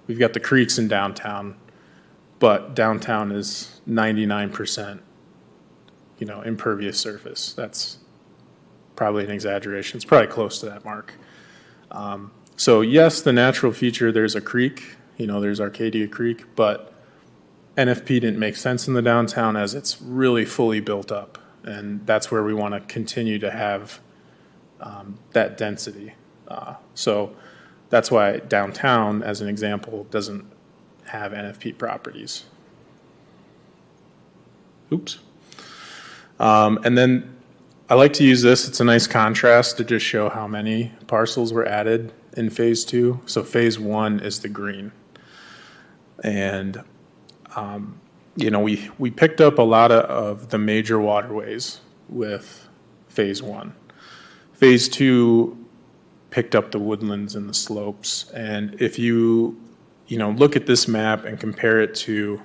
we've got the creeks in downtown, but downtown is 99%, impervious surface. That's probably an exaggeration. It's probably close to that mark. So yes, the natural feature, there's a creek, there's Arcadia Creek, but NFP didn't make sense in the downtown as it's really fully built up. And that's where we want to continue to have that density. So that's why downtown, as an example, doesn't have NFP properties. Oops. And then I like to use this. It's a nice contrast to just show how many parcels were added in phase 2. So phase 1 is the green. And, we picked up a lot of the major waterways with phase 1. Phase 2 picked up the woodlands and the slopes. And if you, look at this map and compare it to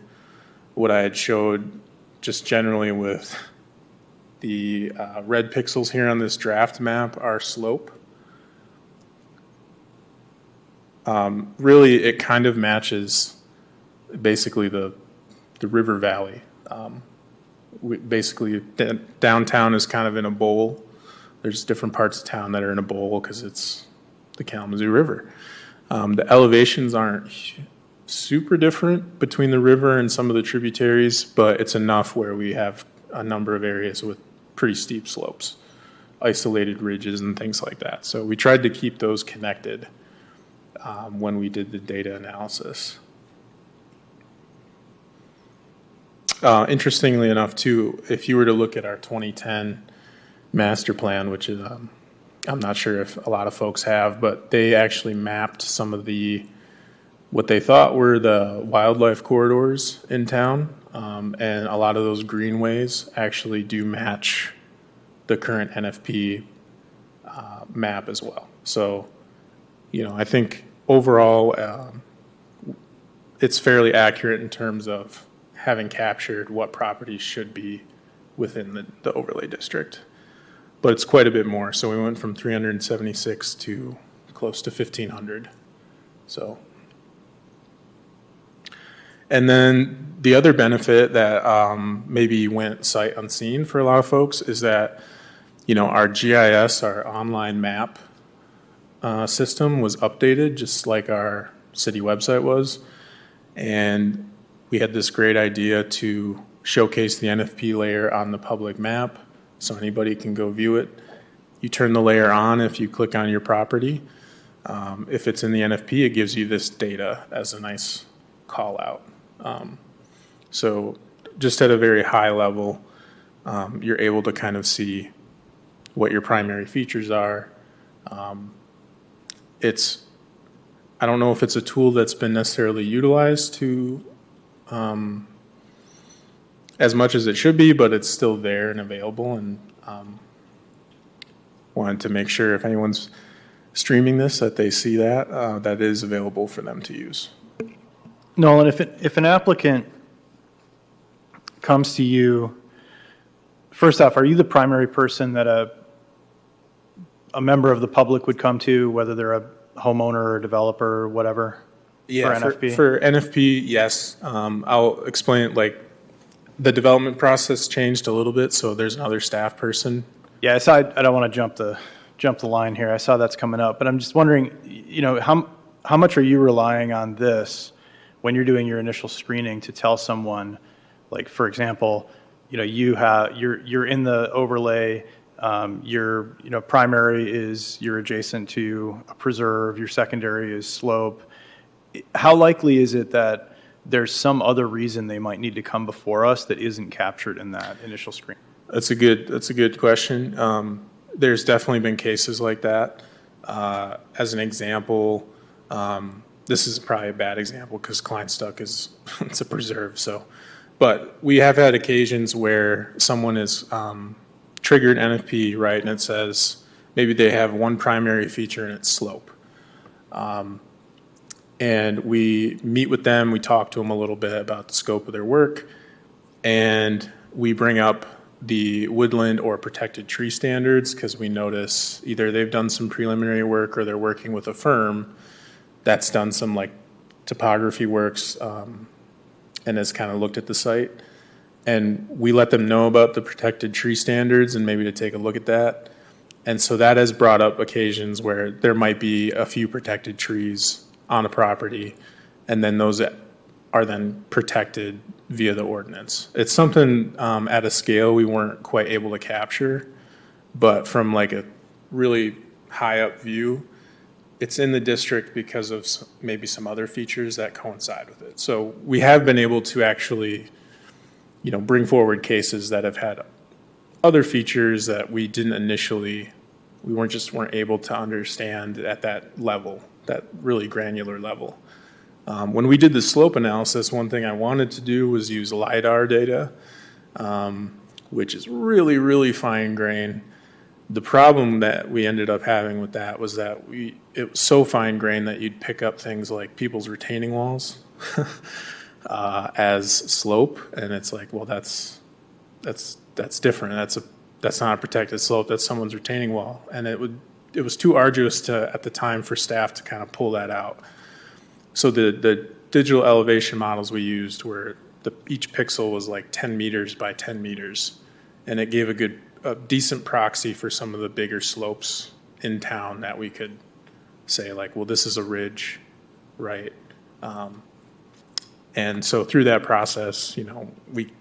what I had showed just generally with the red pixels here on this draft map are slope. Really, it kind of matches basically the river valley. Basically, downtown is kind of in a bowl. There's different parts of town that are in a bowl because it's the Kalamazoo River. The elevations aren't super different between the river and some of the tributaries, but it's enough where we have a number of areas with pretty steep slopes, isolated ridges and things like that. So we tried to keep those connected when we did the data analysis. Interestingly enough, too, if you were to look at our 2010 master plan, which is, I'm not sure if a lot of folks have, but they actually mapped some of what they thought were the wildlife corridors in town. And a lot of those greenways actually do match the current NFP map as well. So, I think overall it's fairly accurate in terms of having captured what properties should be within the overlay district. But it's quite a bit more. So we went from 376 to close to 1,500. So. And then the other benefit that maybe went sight unseen for a lot of folks is that, our GIS, our online map system was updated just like our city website was. And we had this great idea to showcase the NFP layer on the public map so anybody can go view it. You turn the layer on if you click on your property. If it's in the NFP, it gives you this data as a nice call out. So just at a very high level, you're able to kind of see what your primary features are. I don't know if it's a tool that's been necessarily utilized to as much as it should be, but it's still there and available, and wanted to make sure if anyone's streaming this that they see that is available for them to use. Nolan, if an applicant comes to you, first off, are you the primary person that a member of the public would come to, whether they're a homeowner or developer or whatever? Yeah, for NFP, yes. I'll explain it. Like the development process changed a little bit, so there's another staff person. Yeah, I don't want to jump the line here. I saw that's coming up, but I'm just wondering, how much are you relying on this when you're doing your initial screening to tell someone, like for example, you're in the overlay. Your primary is you're adjacent to a preserve. Your secondary is slope. How likely is it that there's some other reason they might need to come before us that isn't captured in that initial screen? That's a good question. There's definitely been cases like that. As an example, this is probably a bad example because Kleinstuck it's a preserve. So, but we have had occasions where someone is triggered NFP, right, and it says maybe they have one primary feature and it's slope. And we meet with them, we talk to them a little bit about the scope of their work, and we bring up the woodland or protected tree standards because we notice either they've done some preliminary work or they're working with a firm that's done some like topography works, and has kind of looked at the site. And we let them know about the protected tree standards and maybe to take a look at that. And so that has brought up occasions where there might be a few protected trees on a property, and then those are then protected via the ordinance. It's something at a scale we weren't quite able to capture, but from like a really high up view, it's in the district because of maybe some other features that coincide with it. So we have been able to actually, bring forward cases that have had other features that we weren't able to understand at that level, that really granular level. When we did the slope analysis, one thing I wanted to do was use LiDAR data, which is really, really fine grain. The problem that we ended up having with that was that it was so fine grained that you'd pick up things like people's retaining walls as slope, and it's like, well, that's different. That's not a protected slope. That's someone's retaining wall, and it was too arduous at the time for staff to kind of pull that out. So the digital elevation models we used were each pixel was like 10 meters by 10 meters, and it gave a decent proxy for some of the bigger slopes in town that we could say like, well, this is a ridge, right? And so through that process, we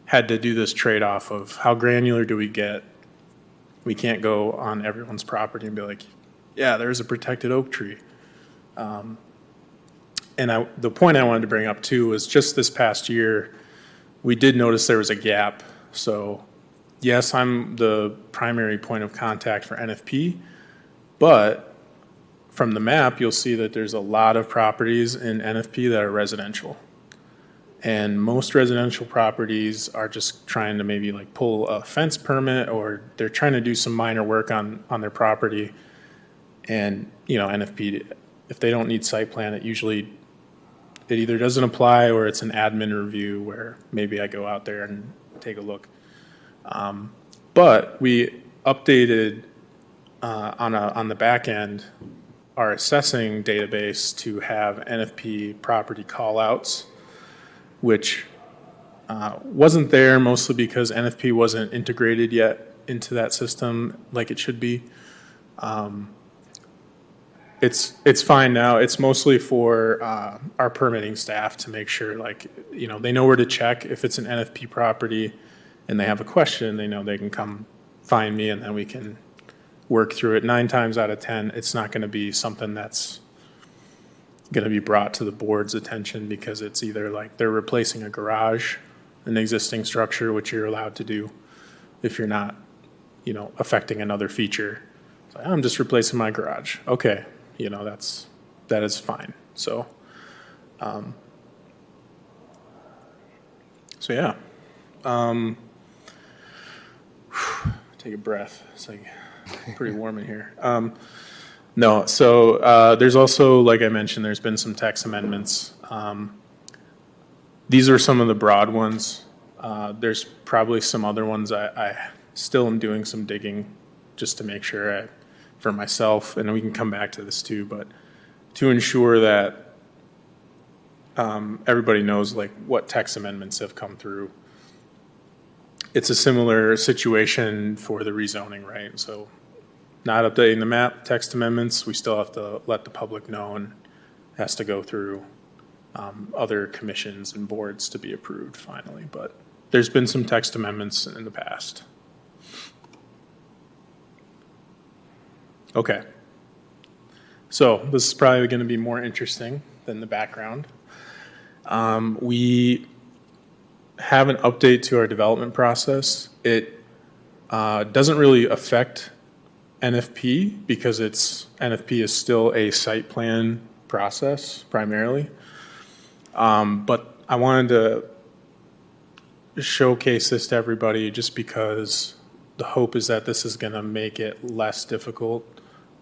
had to do this trade-off of how granular do we get? We can't go on everyone's property and be like, yeah, there's a protected oak tree. And the point I wanted to bring up too was just this past year, we did notice there was a gap. So yes, I'm the primary point of contact for NFP, but from the map, you'll see that there's a lot of properties in NFP that are residential. And most residential properties are just trying to maybe like pull a fence permit, or they're trying to do some minor work on their property. And, NFP, if they don't need site plan, it either doesn't apply or it's an admin review where maybe I go out there and take a look. But we updated on the back end our assessing database to have NFP property callouts, which wasn't there mostly because NFP wasn't integrated yet into that system like it should be. It's fine now. It's mostly for our permitting staff to make sure, they know where to check if it's an NFP property and they have a question. They know they can come find me, and then we can work through it. 9 times out of 10, it's not going to be something that's going to be brought to the board's attention because it's either like they're replacing a garage, an existing structure, which you're allowed to do if you're not, affecting another feature. It's like, I'm just replacing my garage. Okay, that is fine. So, yeah. Take a breath. It's like pretty warm in here. No, so there's also, like I mentioned, there's been some text amendments. These are some of the broad ones. There's probably some other ones I still am doing some digging just to make sure for myself, and we can come back to this too, but to ensure that everybody knows what text amendments have come through. It's a similar situation for the rezoning, right? So not updating the map, text amendments, we still have to let the public know, and has to go through other commissions and boards to be approved finally. But there's been some text amendments in the past. Okay. So this is probably going to be more interesting than the background. We have an update to our development process. It doesn't really affect NFP because NFP is still a site plan process primarily. But I wanted to showcase this to everybody just because the hope is that this is going to make it less difficult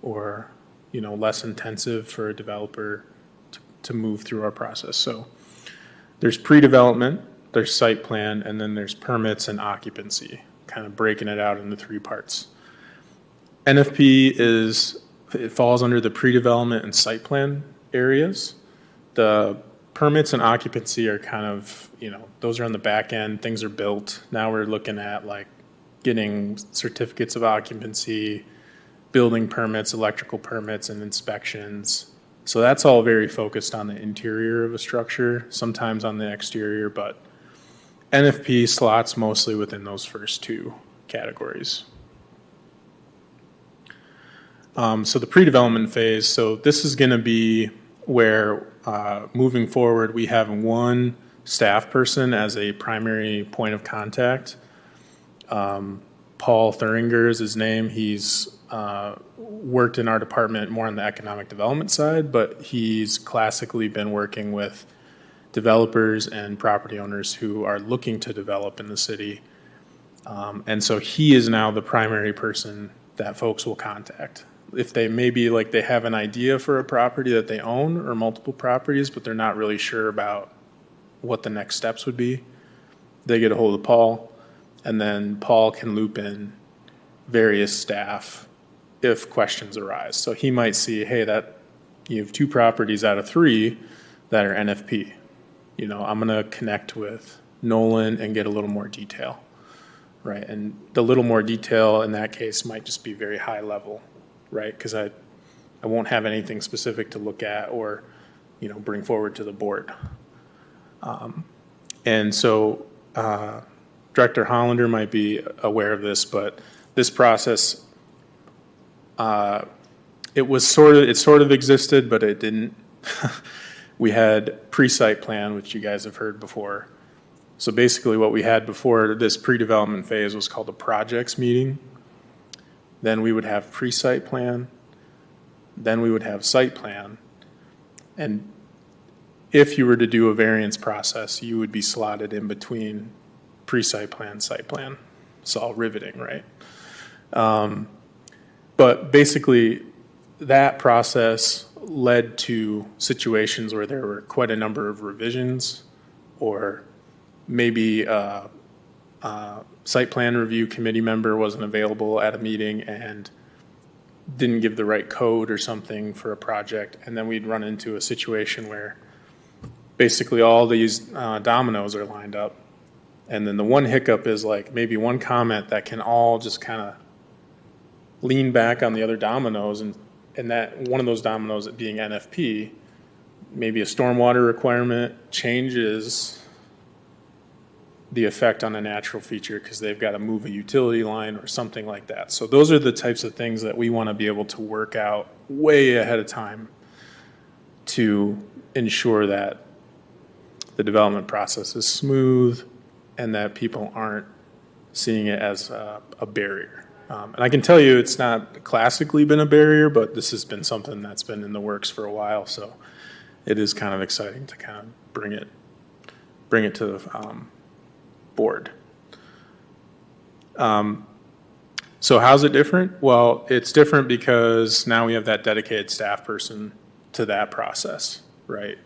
or less intensive for a developer to move through our process. So there's pre-development, there's site plan, and then there's permits and occupancy, kind of breaking it out into 3 parts. NFP falls under the pre-development and site plan areas. The permits and occupancy are kind of, those are on the back end. Things are built. Now we're looking at like getting certificates of occupancy, building permits, electrical permits, and inspections. So that's all very focused on the interior of a structure, sometimes on the exterior, but NFP slots mostly within those first two categories. So the pre-development phase, so this is going to be where moving forward we have one staff person as a primary point of contact. Paul Thuringer is his name. He's worked in our department more on the economic development side, but he's classically been working with developers and property owners who are looking to develop in the city. And so he is now the primary person that folks will contact. If they maybe like they have an idea for a property that they own or multiple properties, but they're not really sure about what the next steps would be, they get a hold of Paul, and then Paul can loop in various staff if questions arise. So he might see, hey, that you have 2 properties out of 3 that are NFP. I'm going to connect with Nolan and get a little more detail, right? And the little more detail in that case might just be very high level, right? Because I won't have anything specific to look at or, bring forward to the board. And so Director Hollander might be aware of this, but this process, it sort of existed, but it didn't. We had pre-site plan, which you guys have heard before. So basically what we had before this pre-development phase was called a projects meeting. Then we would have pre-site plan. Then we would have site plan. And if you were to do a variance process, you would be slotted in between pre-site plan, site plan. It's all riveting, right? But basically that process led to situations where there were quite a number of revisions, or maybe site plan review committee member wasn't available at a meeting and didn't give the right code or something for a project, and then we'd run into a situation where basically all these dominoes are lined up, and then the one hiccup is like maybe one comment that can all just kind of lean back on the other dominoes, and that one of those dominoes being NFP, maybe a stormwater requirement changes the effect on a natural feature because they've got to move a utility line or something like that. So those are the types of things that we want to be able to work out way ahead of time to ensure that the development process is smooth and that people aren't seeing it as a barrier. And I can tell you it's not classically been a barrier, but this has been something that's been in the works for a while. So it is kind of exciting to kind of bring it to the board. So how's it different? Well, it's different because now we have that dedicated staff person to that process, right?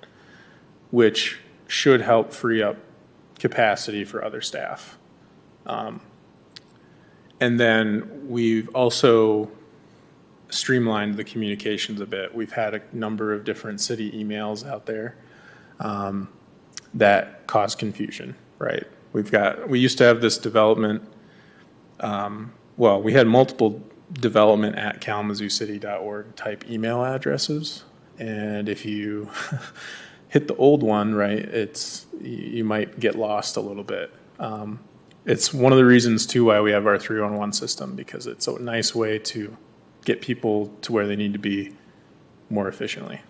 Which should help free up capacity for other staff. And then we've also streamlined the communications a bit. We've had a number of different city emails out there that cause confusion, right? We used to have this development, we had multiple development at kalamazooCity.org type email addresses. And if you hit the old one, right, you might get lost a little bit. It's one of the reasons, too, why we have our 311 system, because it's a nice way to get people to where they need to be more efficiently.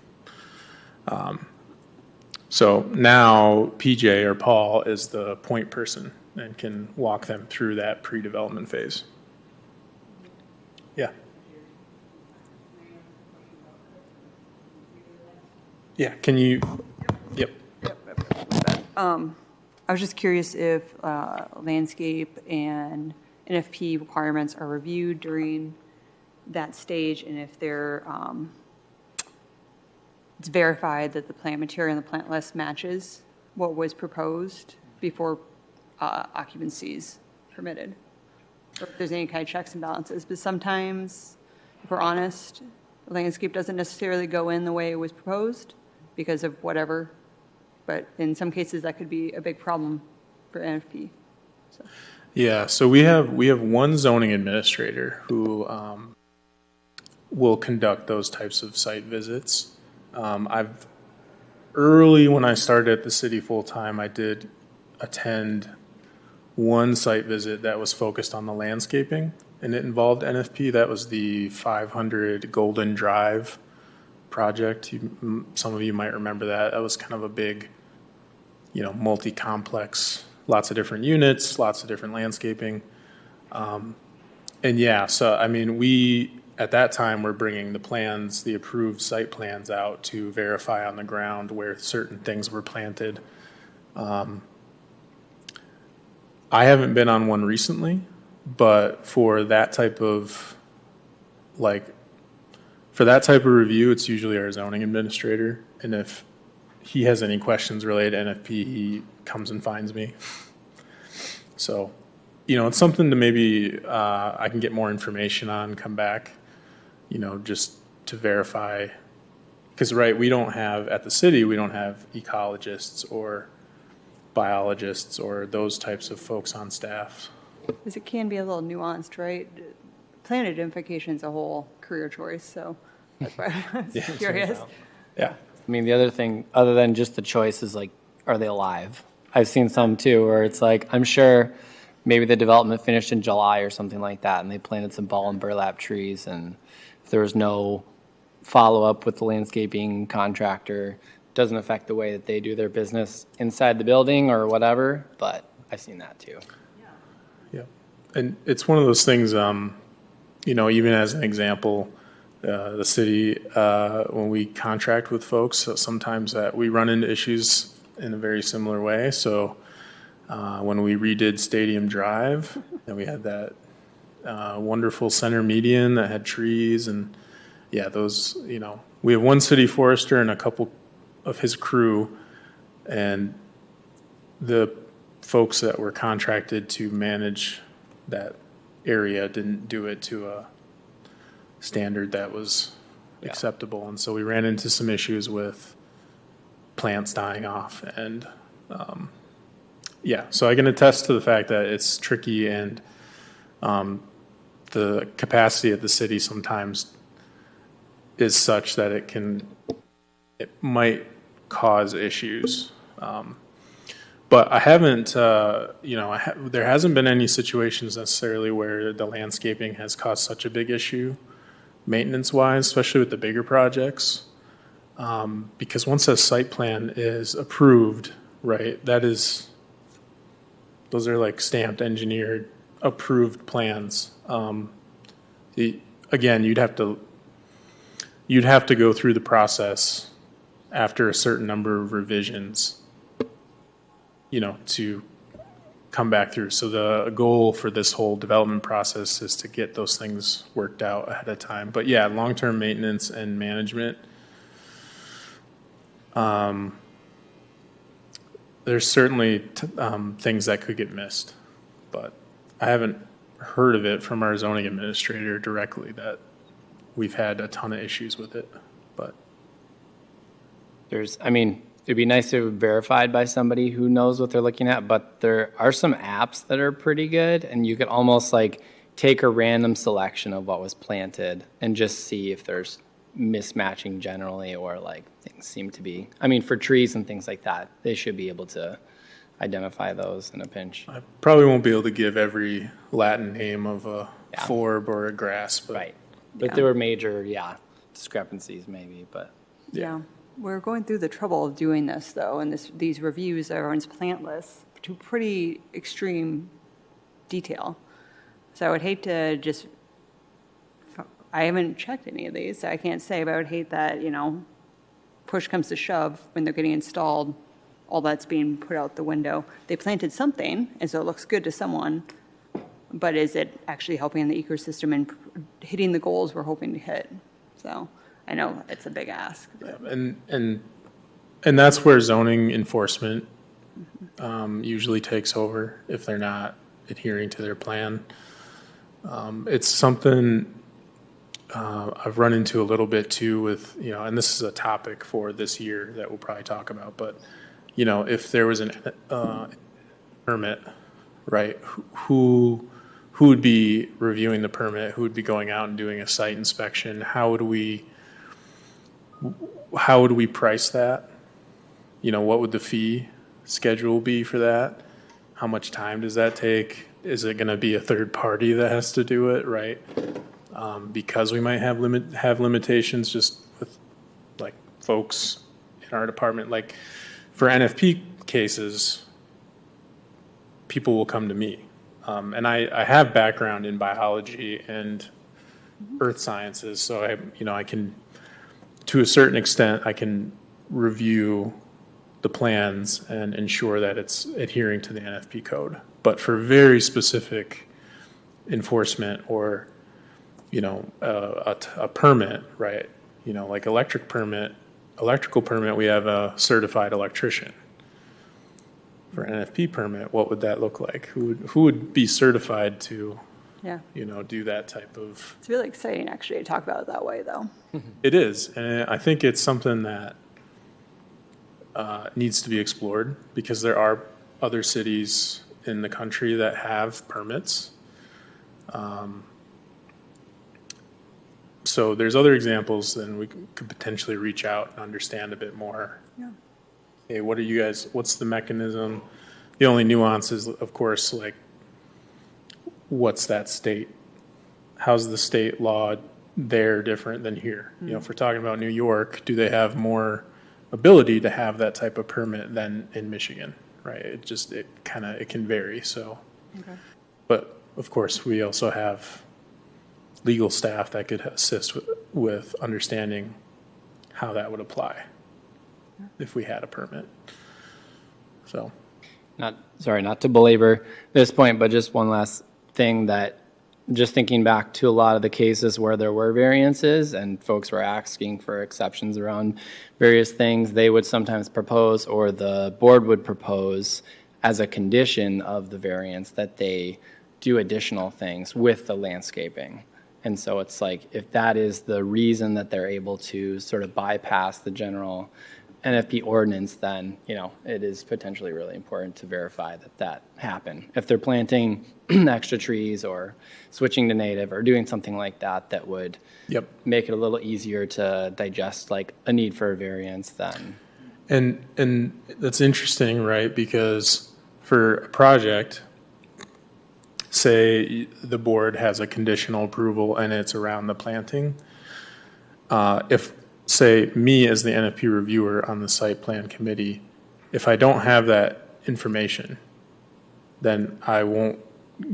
So now PJ or Paul is the point person and can walk them through that pre-development phase. Yeah. Yeah, can you, yep. I was just curious if landscape and NFP requirements are reviewed during that stage, and if it's verified that the plant material and the plant list matches what was proposed before occupancy is permitted, or if there's any kind of checks and balances. But sometimes, if we're honest, the landscape doesn't necessarily go in the way it was proposed, because of whatever. But in some cases, that could be a big problem for NFP. So. Yeah, so we have one zoning administrator who will conduct those types of site visits. Early when I started at the city full-time, I did attend one site visit that was focused on the landscaping, and it involved NFP. That was the 500 Golden Drive project. Some of you might remember that. That was kind of a big, multi-complex, lots of different units, lots of different landscaping. And yeah, so I mean, we, at that time, were bringing the plans, the approved site plans out to verify on the ground where certain things were planted. I haven't been on one recently, but for that type of review, it's usually our zoning administrator. And if he has any questions related to NFP, he comes and finds me. So, it's something to maybe I can get more information on, come back, just to verify. Because, right, at the city, we don't have ecologists or biologists or those types of folks on staff. Because it can be a little nuanced, right? Plant identification is a whole career choice, so that's why I was curious. Yeah. I mean, the other thing, other than just the choice, is like, are they alive? I've seen some too, where it's like, I'm sure maybe the development finished in July or something like that, and they planted some ball and burlap trees, and if there was no follow-up with the landscaping contractor, doesn't affect the way that they do their business inside the building or whatever, but I've seen that too. Yeah. And it's one of those things, even as an example, the city, when we contract with folks, sometimes that we run into issues in a very similar way. So when we redid Stadium Drive, and we had that wonderful center median that had trees, and yeah, those, we have one city forester and a couple of his crew, and the folks that were contracted to manage that area didn't do it to a standard that was acceptable. And so we ran into some issues with plants dying off. And so I can attest to the fact that it's tricky, and the capacity of the city sometimes is such that it might cause issues. But I haven't, there hasn't been any situations necessarily where the landscaping has caused such a big issue maintenance-wise, especially with the bigger projects. Because once a site plan is approved, right, those are like stamped, engineered, approved plans. Again, you'd have to go through the process after a certain number of revisions, to come back through. So the goal for this whole development process is to get those things worked out ahead of time. But yeah, long-term maintenance and management, there's certainly things that could get missed, but I haven't heard of it from our zoning administrator directly that we've had a ton of issues with it. But it'd be nice to be verified by somebody who knows what they're looking at, but there are some apps that are pretty good, and you could almost like take a random selection of what was planted and just see if there's mismatching generally, or like things seem to be, for trees and things like that, they should be able to identify those in a pinch. I probably won't be able to give every Latin name of a forb or a grass, but right. But there were major, discrepancies maybe, but. Yeah. We're going through the trouble of doing this, though, and these reviews of everyone's plant lists to pretty extreme detail. So I would hate to just, I haven't checked any of these, so I can't say, but I would hate that, push comes to shove when they're getting installed, all that's being put out the window. They planted something, and so it looks good to someone, but is it actually helping the ecosystem and hitting the goals we're hoping to hit? So I know it's a big ask. And that's where zoning enforcement usually takes over if they're not adhering to their plan. It's something, I've run into a little bit too with, and this is a topic for this year that we'll probably talk about, but, if there was an permit, right, who would be reviewing the permit, who would be going out and doing a site inspection, how would we price that? What would the fee schedule be for that? How much time does that take? Is it going to be a third party that has to do it, right? Because we might have limitations just with like folks in our department. Like for NFP cases, people will come to me. And I have background in biology and earth sciences, so I can, to a certain extent, I can review the plans and ensure that it's adhering to the NFP code. But for very specific enforcement or, a permit, right? Like electrical permit, we have a certified electrician. For an NFP permit, what would that look like? Who would be certified to, Yeah. Do that type of? It's really exciting, actually, to talk about it that way, though. It is, and I think it's something that needs to be explored because there are other cities in the country that have permits. So there's other examples, and we could potentially reach out and understand a bit more. Yeah. Hey, what's the mechanism? The only nuance is, of course, like, what's that state? How's the state law there different than here? If we're talking about New York, do they have more ability to have that type of permit than in Michigan, right? It can vary, so. Okay. But, of course, we also have legal staff that could assist with understanding how that would apply if we had a permit. So, not to belabor this point, but just one last thing that just thinking back to a lot of the cases where there were variances and folks were asking for exceptions around various things, they would sometimes propose, or the board would propose as a condition of the variance that they do additional things with the landscaping. And so it's like, if that is the reason that they're able to sort of bypass the general NFP ordinance, then, it is potentially really important to verify that happened. If they're planting extra trees or switching to native or doing something like that, that would make it a little easier to digest, like a need for a variance then. And that's interesting, right? Because for a project, say the board has a conditional approval and it's around the planting, if, say, me as the NFP reviewer on the site plan committee, if I don't have that information, then I won't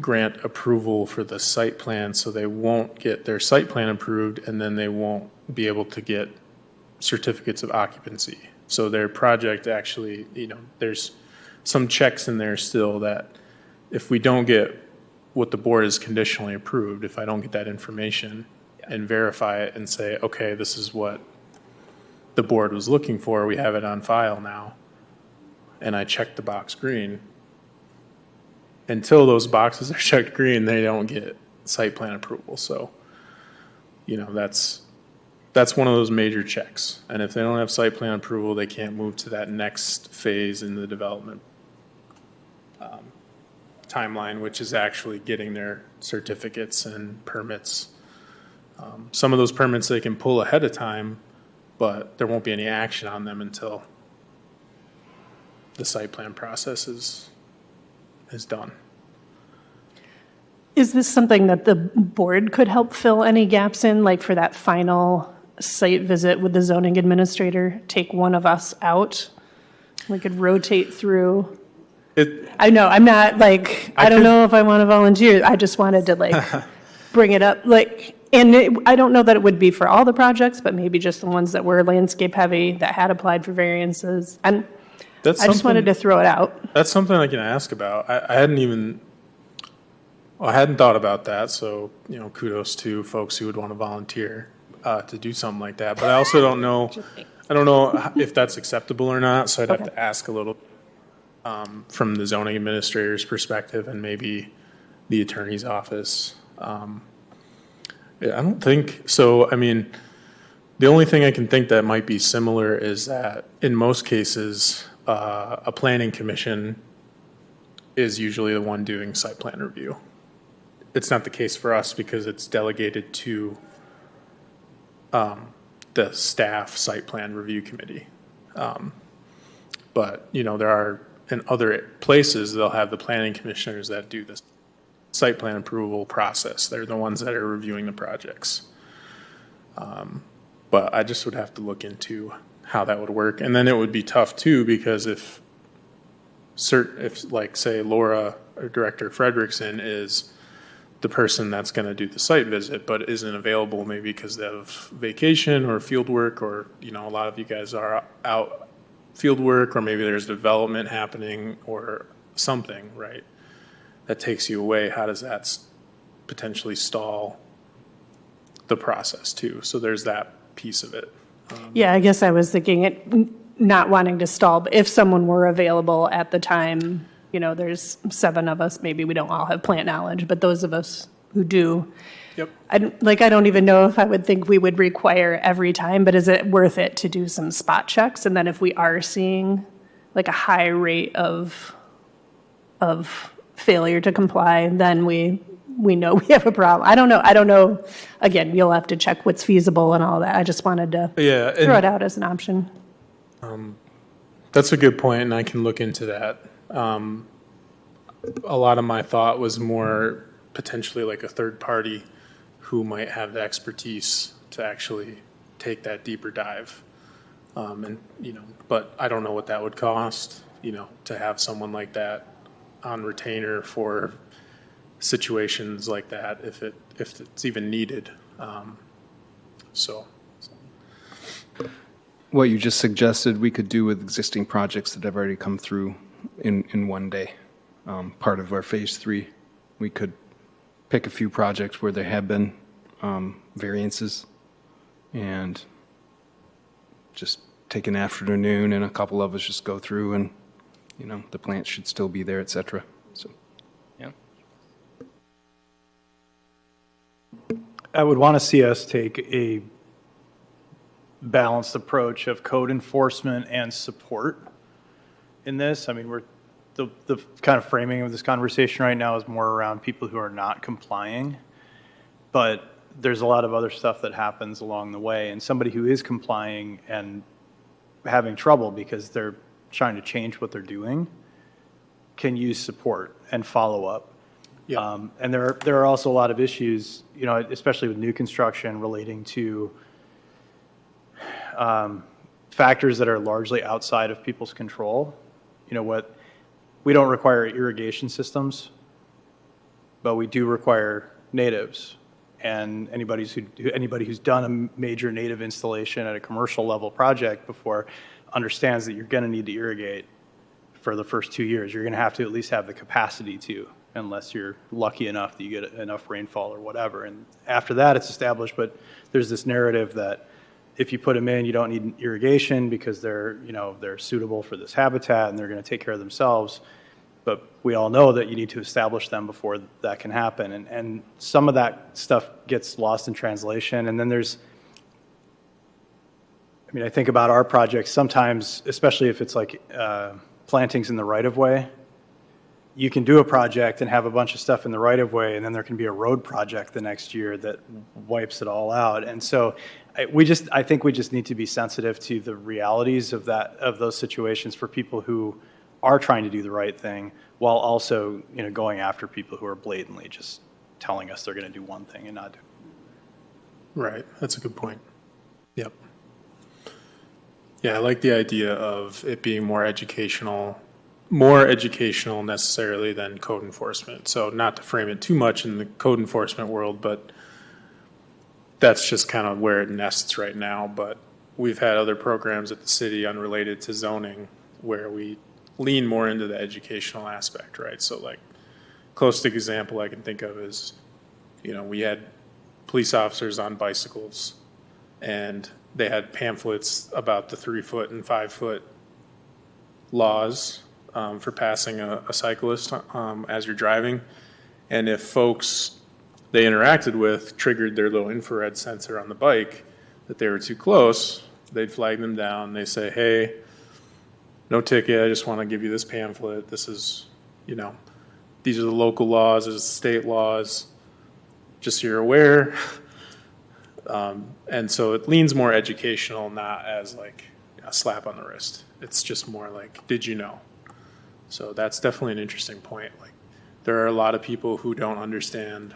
grant approval for the site plan, so they won't get their site plan approved, and then they won't be able to get certificates of occupancy. So their project actually, there's some checks in there still that if we don't get what the board is conditionally approved, if I don't get that information and verify it and say, okay, this is what the board was looking for, we have it on file now, and I check the box green, until those boxes are checked green, they don't get site plan approval. So, that's one of those major checks. And if they don't have site plan approval, they can't move to that next phase in the development timeline, which is actually getting their certificates and permits. Some of those permits they can pull ahead of time, but there won't be any action on them until the site plan process is done. Is this something that the board could help fill any gaps in, like for that final site visit with the zoning administrator, take one of us out? We could rotate through. I know, I'm not like, I don't know if I want to volunteer. I just wanted to bring it up. I don't know that it would be for all the projects, but maybe just the ones that were landscape heavy that had applied for variances. And I just wanted to throw it out. That's something I can ask about. I hadn't thought about that. So, kudos to folks who would want to volunteer to do something like that. But I also don't know, if that's acceptable or not. So I'd have to ask a little from the zoning administrator's perspective and maybe the attorney's office. Yeah, I don't think so. I mean, the only thing I can think that might be similar is that in most cases, a planning commission is usually the one doing site plan review. It's not the case for us because it's delegated to the staff site plan review committee. But, you know, there are, in other places, they'll have the planning commissioners that do this site plan approval process. They're the ones that are reviewing the projects. But I just would have to look into how that would work. And then it would be tough too, because if like say Laura or Director Frederickson is the person that's going to do the site visit, but isn't available maybe because they have vacation or field work, or, you know, a lot of you guys are out field work, or maybe there's development happening or something, right? That takes you away. How does that potentially stall the process too? So there's that piece of it. Yeah, I guess I was thinking not wanting to stall, but if someone were available at the time, you know, there's 7 of us, maybe we don't all have plant knowledge, but those of us who do. Yep. I don't even know if I would think we would require every time, but is it worth it to do some spot checks? And then if we are seeing like a high rate of failure to comply, then we know we have a problem. I don't know. Again, you'll have to check what's feasible and all that. I just wanted to throw it out as an option. That's a good point, and I can look into that. A lot of my thought was more potentially like a third party who might have the expertise to actually take that deeper dive. And, you know, but I don't know what that would cost, you know, to have someone like that on retainer for situations like that, if it's even needed. So. What you just suggested we could do with existing projects that have already come through in one day. Part of our phase 3, we could pick a few projects where there have been variances and just take an afternoon and a couple of us just go through, and, you know, the plants should still be there, et cetera. So, Yeah. I would want to see us take a balanced approach of code enforcement and support in this. I mean, the kind of framing of this conversation right now is more around people who are not complying, but there's a lot of other stuff that happens along the way, and somebody who is complying and having trouble because they're trying to change what they're doing can use support and follow up. Yeah. And there are also a lot of issues, you know, especially with new construction relating to factors that are largely outside of people's control. You know, we don't require irrigation systems, but we do require natives. And anybody who's done a major native installation at a commercial level project before understands that you're going to need to irrigate for the first 2 years. You're going to have to at least have the capacity to, unless you're lucky enough that you get enough rainfall or whatever. And after that, it's established. But there's this narrative that if you put them in, you don't need irrigation because they're suitable for this habitat and they're going to take care of themselves. But we all know that you need to establish them before that can happen. And some of that stuff gets lost in translation. And then I think about our projects sometimes, especially if it's like plantings in the right-of-way, you can do a project and have a bunch of stuff in the right-of-way, and then there can be a road project the next year that wipes it all out. And so I think we just need to be sensitive to the realities of those situations for people who are trying to do the right thing, while also, you know, going after people who are blatantly just telling us they're going to do one thing and not do it. Right. That's a good point. Yep. Yeah, I like the idea of it being more educational necessarily than code enforcement. So not to frame it too much in the code enforcement world, but that's just kind of where it nests right now. But we've had other programs at the city unrelated to zoning where we lean more into the educational aspect, right? So like closest example I can think of is, you know, we had police officers on bicycles and they had pamphlets about the 3-foot and 5-foot laws for passing a cyclist as you're driving. And if folks they interacted with triggered their little infrared sensor on the bike that they were too close, they'd flag them down. They say, hey, no ticket. I just want to give you this pamphlet. This is, these are the local laws. This is the state laws. Just so you're aware. And so it leans more educational, not as like a slap on the wrist. It's just more like, did you know? So that's definitely an interesting point. Like, there are a lot of people who don't understand,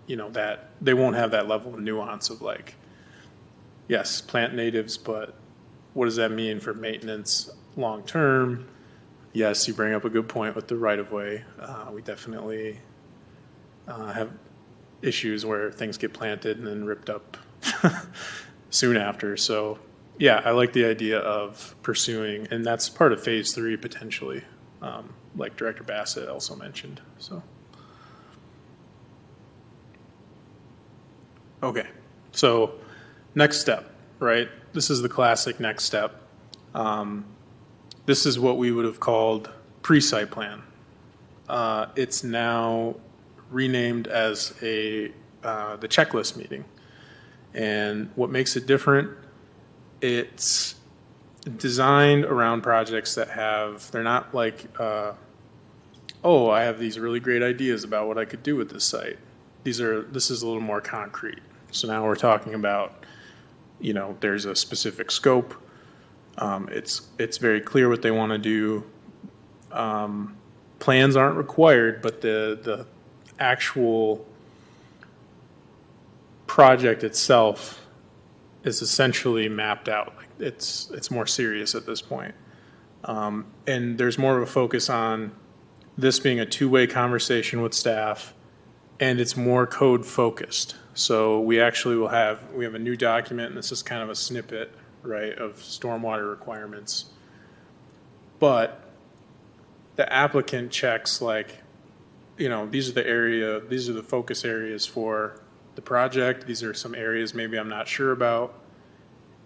that they won't have that level of nuance of like, yes, plant natives, but what does that mean for maintenance long term? Yes, you bring up a good point with the right of way. We definitely have issues where things get planted and then ripped up soon after. So yeah, I like the idea of pursuing, and that's part of phase 3 potentially, like Director Bassett also mentioned. So, okay, so next step, right? This is the classic next step. This is what we would have called pre-site plan. It's now renamed as the checklist meeting. And what makes it different, it's designed around projects that they're not like, oh, I have these really great ideas about what I could do with this site. This is a little more concrete. So now we're talking about, there's a specific scope. It's very clear what they want to do. Plans aren't required, but the actual project itself is essentially mapped out. Like it's more serious at this point. And there's more of a focus on this being a two-way conversation with staff, and it's more code focused. So we have a new document, and this is kind of a snippet, right, of stormwater requirements. But the applicant checks like, these are the focus areas for the project. These are some areas maybe I'm not sure about.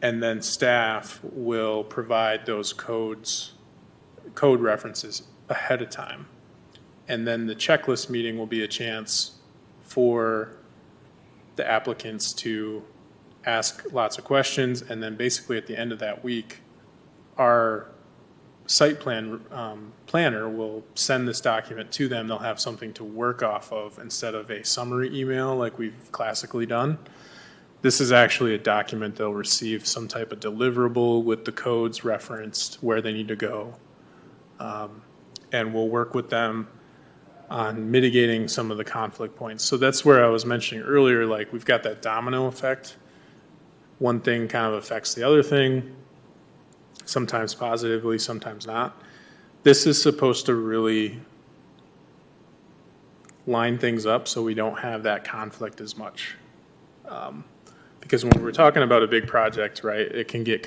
And then staff will provide those code references ahead of time. And then the checklist meeting will be a chance for the applicants to ask lots of questions. And then basically at the end of that week, our site planner will send this document to them. They'll have something to work off of instead of a summary email like we've classically done. This is actually a document they'll receive, some type of deliverable with the codes referenced, where they need to go. And we'll work with them on mitigating some of the conflict points. So that's where I was mentioning earlier, like we've got that domino effect. One thing kind of affects the other thing, sometimes positively, sometimes not. This is supposed to really line things up so we don't have that conflict as much. Because when we're talking about a big project, right, it can get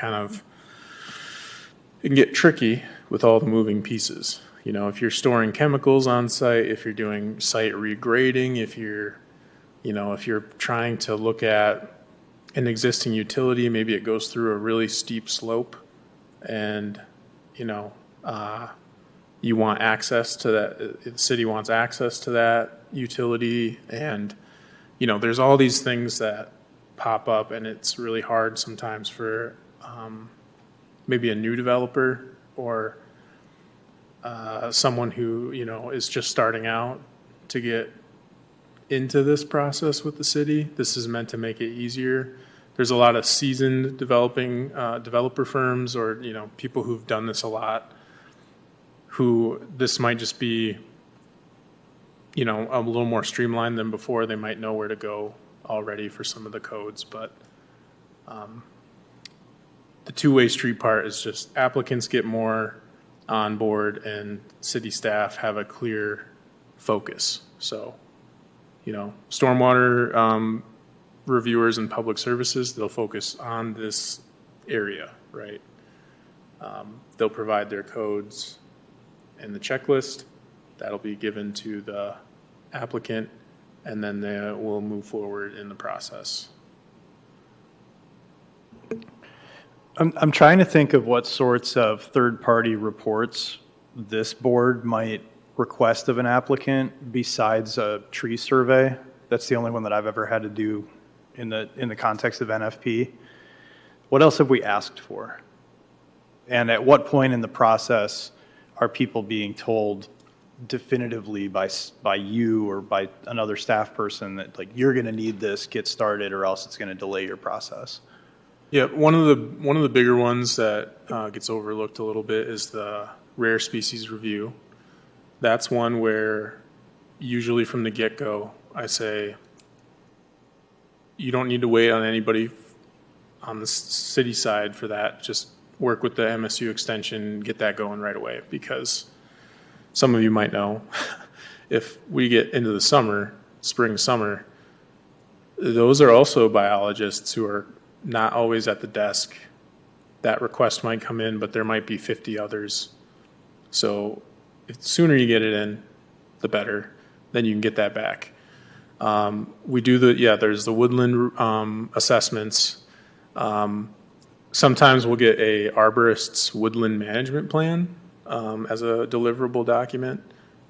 tricky with all the moving pieces. If you're storing chemicals on site, if you're doing site regrading, if you're trying to look at an existing utility, maybe it goes through a really steep slope and, you want access to that, the city wants access to that utility. And, there's all these things that pop up, and it's really hard sometimes for maybe a new developer or someone who, is just starting out to get into this process with the city. This is meant to make it easier. There's a lot of seasoned developer firms or, people who've done this a lot, who this might just be, a little more streamlined than before. They might know where to go already for some of the codes, but the two-way street part is just applicants get more on board and city staff have a clear focus. So, stormwater reviewers and public services, they'll focus on this area, right? They'll provide their codes and the checklist. That'll be given to the applicant, and then they will move forward in the process. I'm trying to think of what sorts of third-party reports this board might request of an applicant besides a tree survey. That's the only one that I've ever had to do in the context of NFP. What else have we asked for? And at what point in the process are people being told definitively by you or by another staff person that, like, you're going to need this, get started, or else it's going to delay your process? Yeah, one of the bigger ones that gets overlooked a little bit is the rare species review. That's one where usually from the get-go, I say, you don't need to wait on anybody on the city side for that. Just work with the MSU extension, get that going right away, because some of you might know, if we get into the summer, spring, summer, those are also biologists who are not always at the desk. That request might come in, but there might be 50 others. So the sooner you get it in, the better. Then you can get that back. We do there's the woodland assessments. Sometimes we'll get a arborist's woodland management plan as a deliverable document.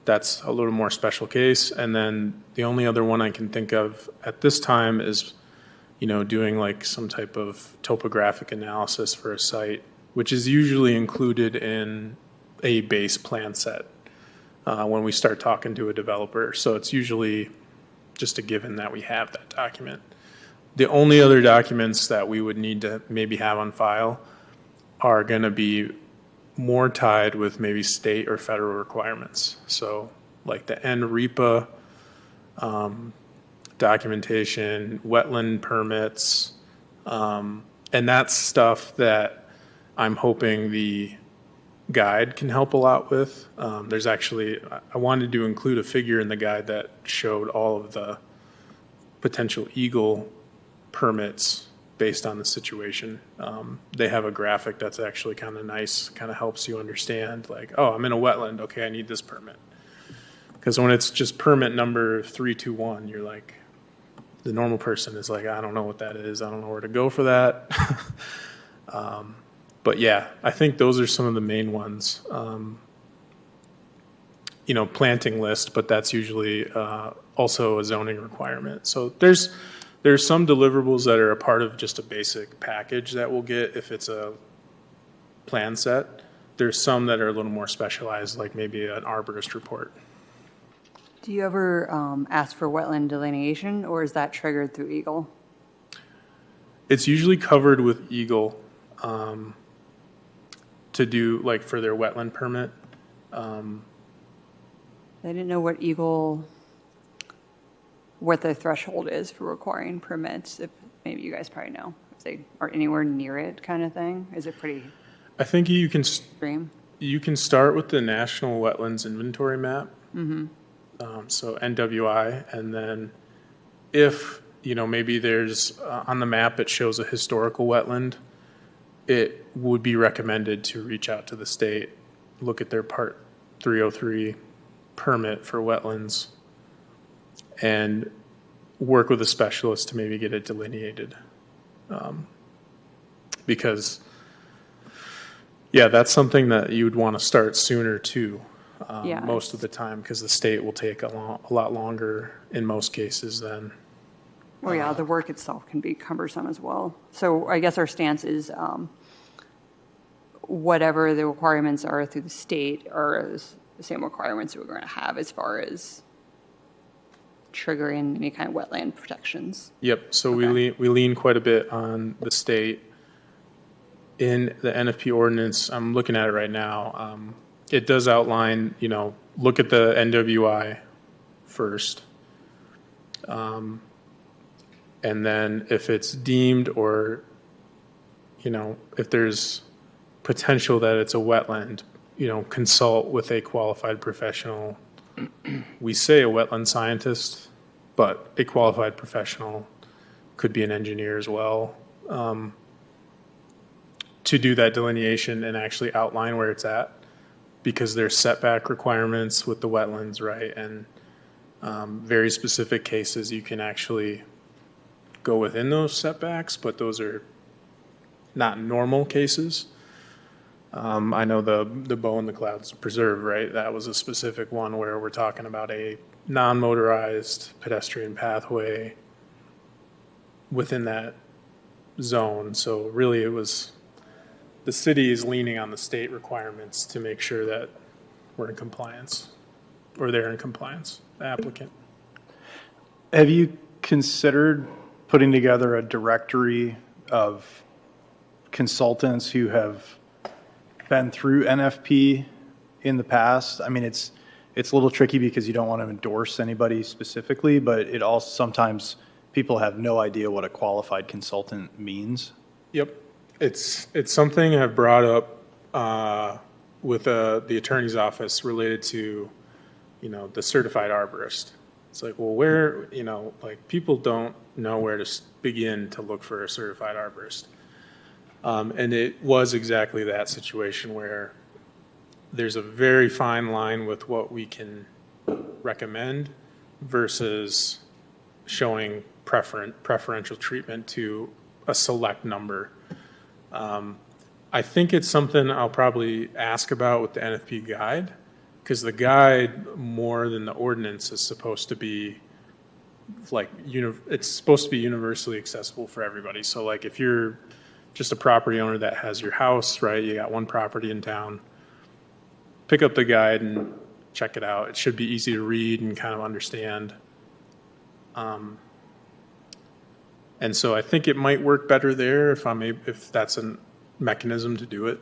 That's a little more special case. And then the only other one I can think of at this time is, doing like some type of topographic analysis for a site, which is usually included in a base plan set when we start talking to a developer. So it's usually just a given that we have that document. The only other documents that we would need to maybe have on file are going to be more tied with maybe state or federal requirements. So like the NREPA documentation, wetland permits, and that's stuff that I'm hoping the guide can help a lot with. There's actually, I wanted to include a figure in the guide that showed all of the potential eagle permits based on the situation. They have a graphic that's actually kind of nice, kind of helps you understand, like, oh, I'm in a wetland, okay, I need this permit. Because when it's just permit number 321, you're like, the normal person is like, I don't know what that is, I don't know where to go for that. But yeah, I think those are some of the main ones. Planting list, but that's usually also a zoning requirement. So there's some deliverables that are a part of just a basic package that we'll get if it's a plan set. There's some that are a little more specialized, like maybe an arborist report. Do you ever ask for wetland delineation, or is that triggered through Eagle? It's usually covered with Eagle to do, like, for their wetland permit. I didn't know what the threshold is for requiring permits. If maybe you guys probably know, if they are anywhere near it, kind of thing. Is it pretty I think you can extreme? You can start with the National Wetlands Inventory Map. Mm-hmm. So NWI, and then if maybe there's on the map it shows a historical wetland, it would be recommended to reach out to the state, look at their Part 303 permit for wetlands, and work with a specialist to maybe get it delineated. Because, yeah, that's something that you would want to start sooner too, most of the time, because the state will take a lot longer in most cases than. Well, yeah, the work itself can be cumbersome as well. So I guess our stance is whatever the requirements are through the state are the same requirements that we're going to have as far as triggering any kind of wetland protections. Yep. So Okay. we lean quite a bit on the state. In the NFP ordinance, I'm looking at it right now. It does outline, look at the NWI first. And then if it's deemed or, if there's potential that it's a wetland, consult with a qualified professional. We say a wetland scientist, but a qualified professional could be an engineer as well, to do that delineation and actually outline where it's at, because there's setback requirements with the wetlands, right? And very specific cases you can actually go within those setbacks, but those are not normal cases. I know the Bow and the Clouds Preserve, right? That was a specific one where we're talking about a non-motorized pedestrian pathway within that zone. So really it was, the city is leaning on the state requirements to make sure that we're in compliance, or they're in compliance, the applicant. Have you considered putting together a directory of consultants who have been through NFP in the past? I mean, it's a little tricky because you don't want to endorse anybody specifically, but it also sometimes people have no idea what a qualified consultant means. Yep. It's something I've brought up with the attorney's office related to, the certified arborist. It's like, well, where, like people don't know where to begin to look for a certified arborist. And it was exactly that situation where there's a very fine line with what we can recommend versus showing preferential treatment to a select number. I think it's something I'll probably ask about with the NFP guide, because the guide, more than the ordinance, is supposed to be like, it's supposed to be universally accessible for everybody. So like if you're just a property owner that has your house, right, you got one property in town, pick up the guide and check it out. It should be easy to read and kind of understand. And so I think it might work better there if that's a mechanism to do it.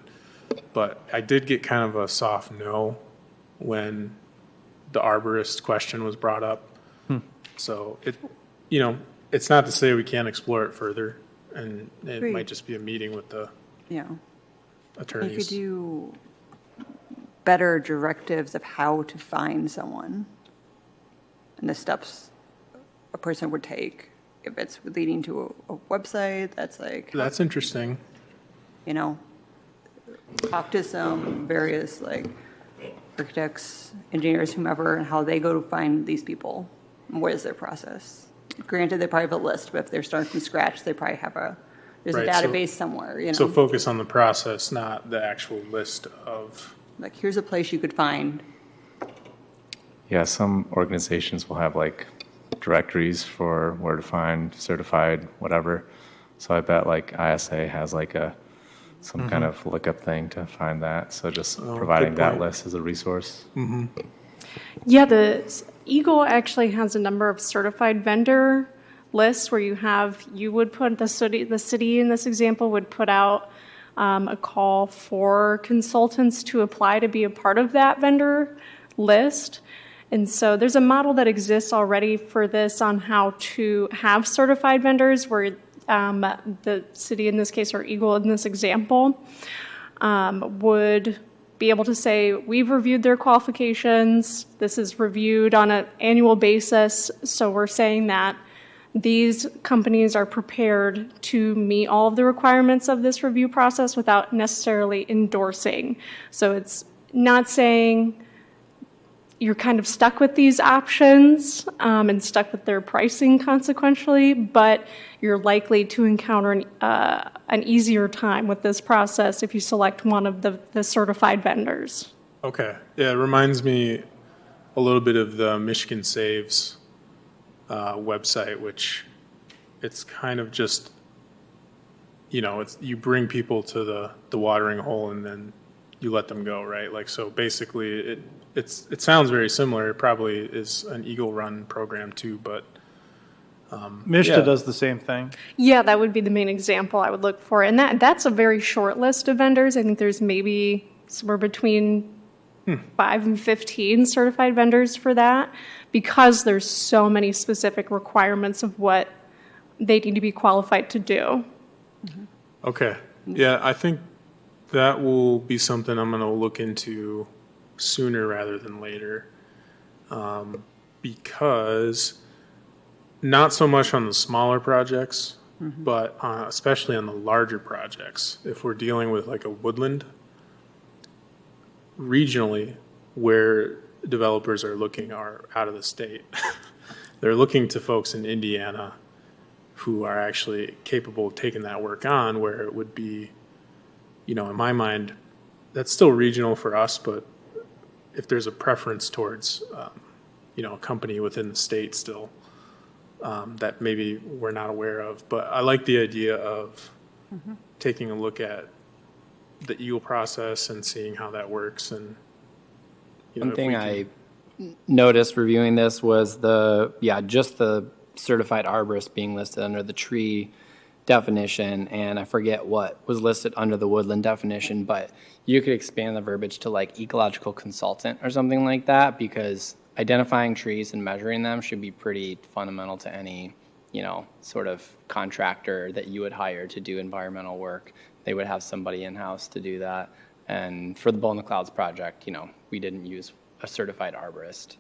But I did get kind of a soft no when the arborist question was brought up. So it's not to say we can't explore it further, and it Great. might just be a meeting with the You attorneys. could do better directives of how to find someone and the steps a person would take. If it's leading to a website, that's like, That's interesting. Talk to some various like architects, engineers, whomever, and how they go to find these people. And what is their process? Granted, they probably have a list, but if they're starting from scratch, they probably have there's Right, a so- database somewhere, So focus on the process, not the actual list of. like here's a place you could find. Yeah, some organizations will have like directories for where to find certified whatever. So I bet like ISA has like some kind of lookup thing to find that. So just providing good that point. list as a resource. Yeah, the Eagle actually has a number of certified vendor lists where you would put the city in this example would put out a call for consultants to apply to be a part of that vendor list. And so there's a model that exists already for this on how to have certified vendors where the city in this case, or Eagle in this example, would be able to say, we've reviewed their qualifications, this is reviewed on an annual basis, so we're saying that these companies are prepared to meet all of the requirements of this review process without necessarily endorsing. So it's not saying you're kind of stuck with these options and stuck with their pricing consequentially, but you're likely to encounter an easier time with this process if you select one of the certified vendors. Okay. Yeah, it reminds me a little bit of the Michigan Saves website, which it's kind of just, you bring people to the watering hole and then you let them go, right? Like, so basically it sounds very similar. It probably is an Eagle run program too, but Mishta Yeah. does the same thing. Yeah, that would be the main example I would look for. And that's a very short list of vendors. I think there's maybe somewhere between 5 and 15 certified vendors for that, because there's so many specific requirements of what they need to be qualified to do. okay. Yeah, I think that will be something I'm going to look into sooner rather than later, because not so much on the smaller projects, but especially on the larger projects. If we're dealing with like a woodland, regionally, where developers are looking are out of the state. They're looking to folks in Indiana who are actually capable of taking that work on, where it would be, in my mind, that's still regional for us, but if there's a preference towards a company within the state still, that maybe we're not aware of. But I like the idea of taking a look at the EAGLE process and seeing how that works. And, One if thing we I can- noticed reviewing this was just the certified arborist being listed under the tree definition, and I forget what was listed under the woodland definition, but you could expand the verbiage to like ecological consultant or something like that, because identifying trees and measuring them should be pretty fundamental to any, sort of contractor that you would hire to do environmental work. They would have somebody in-house to do that. And for the Bow in the Clouds project, we didn't use a certified arborist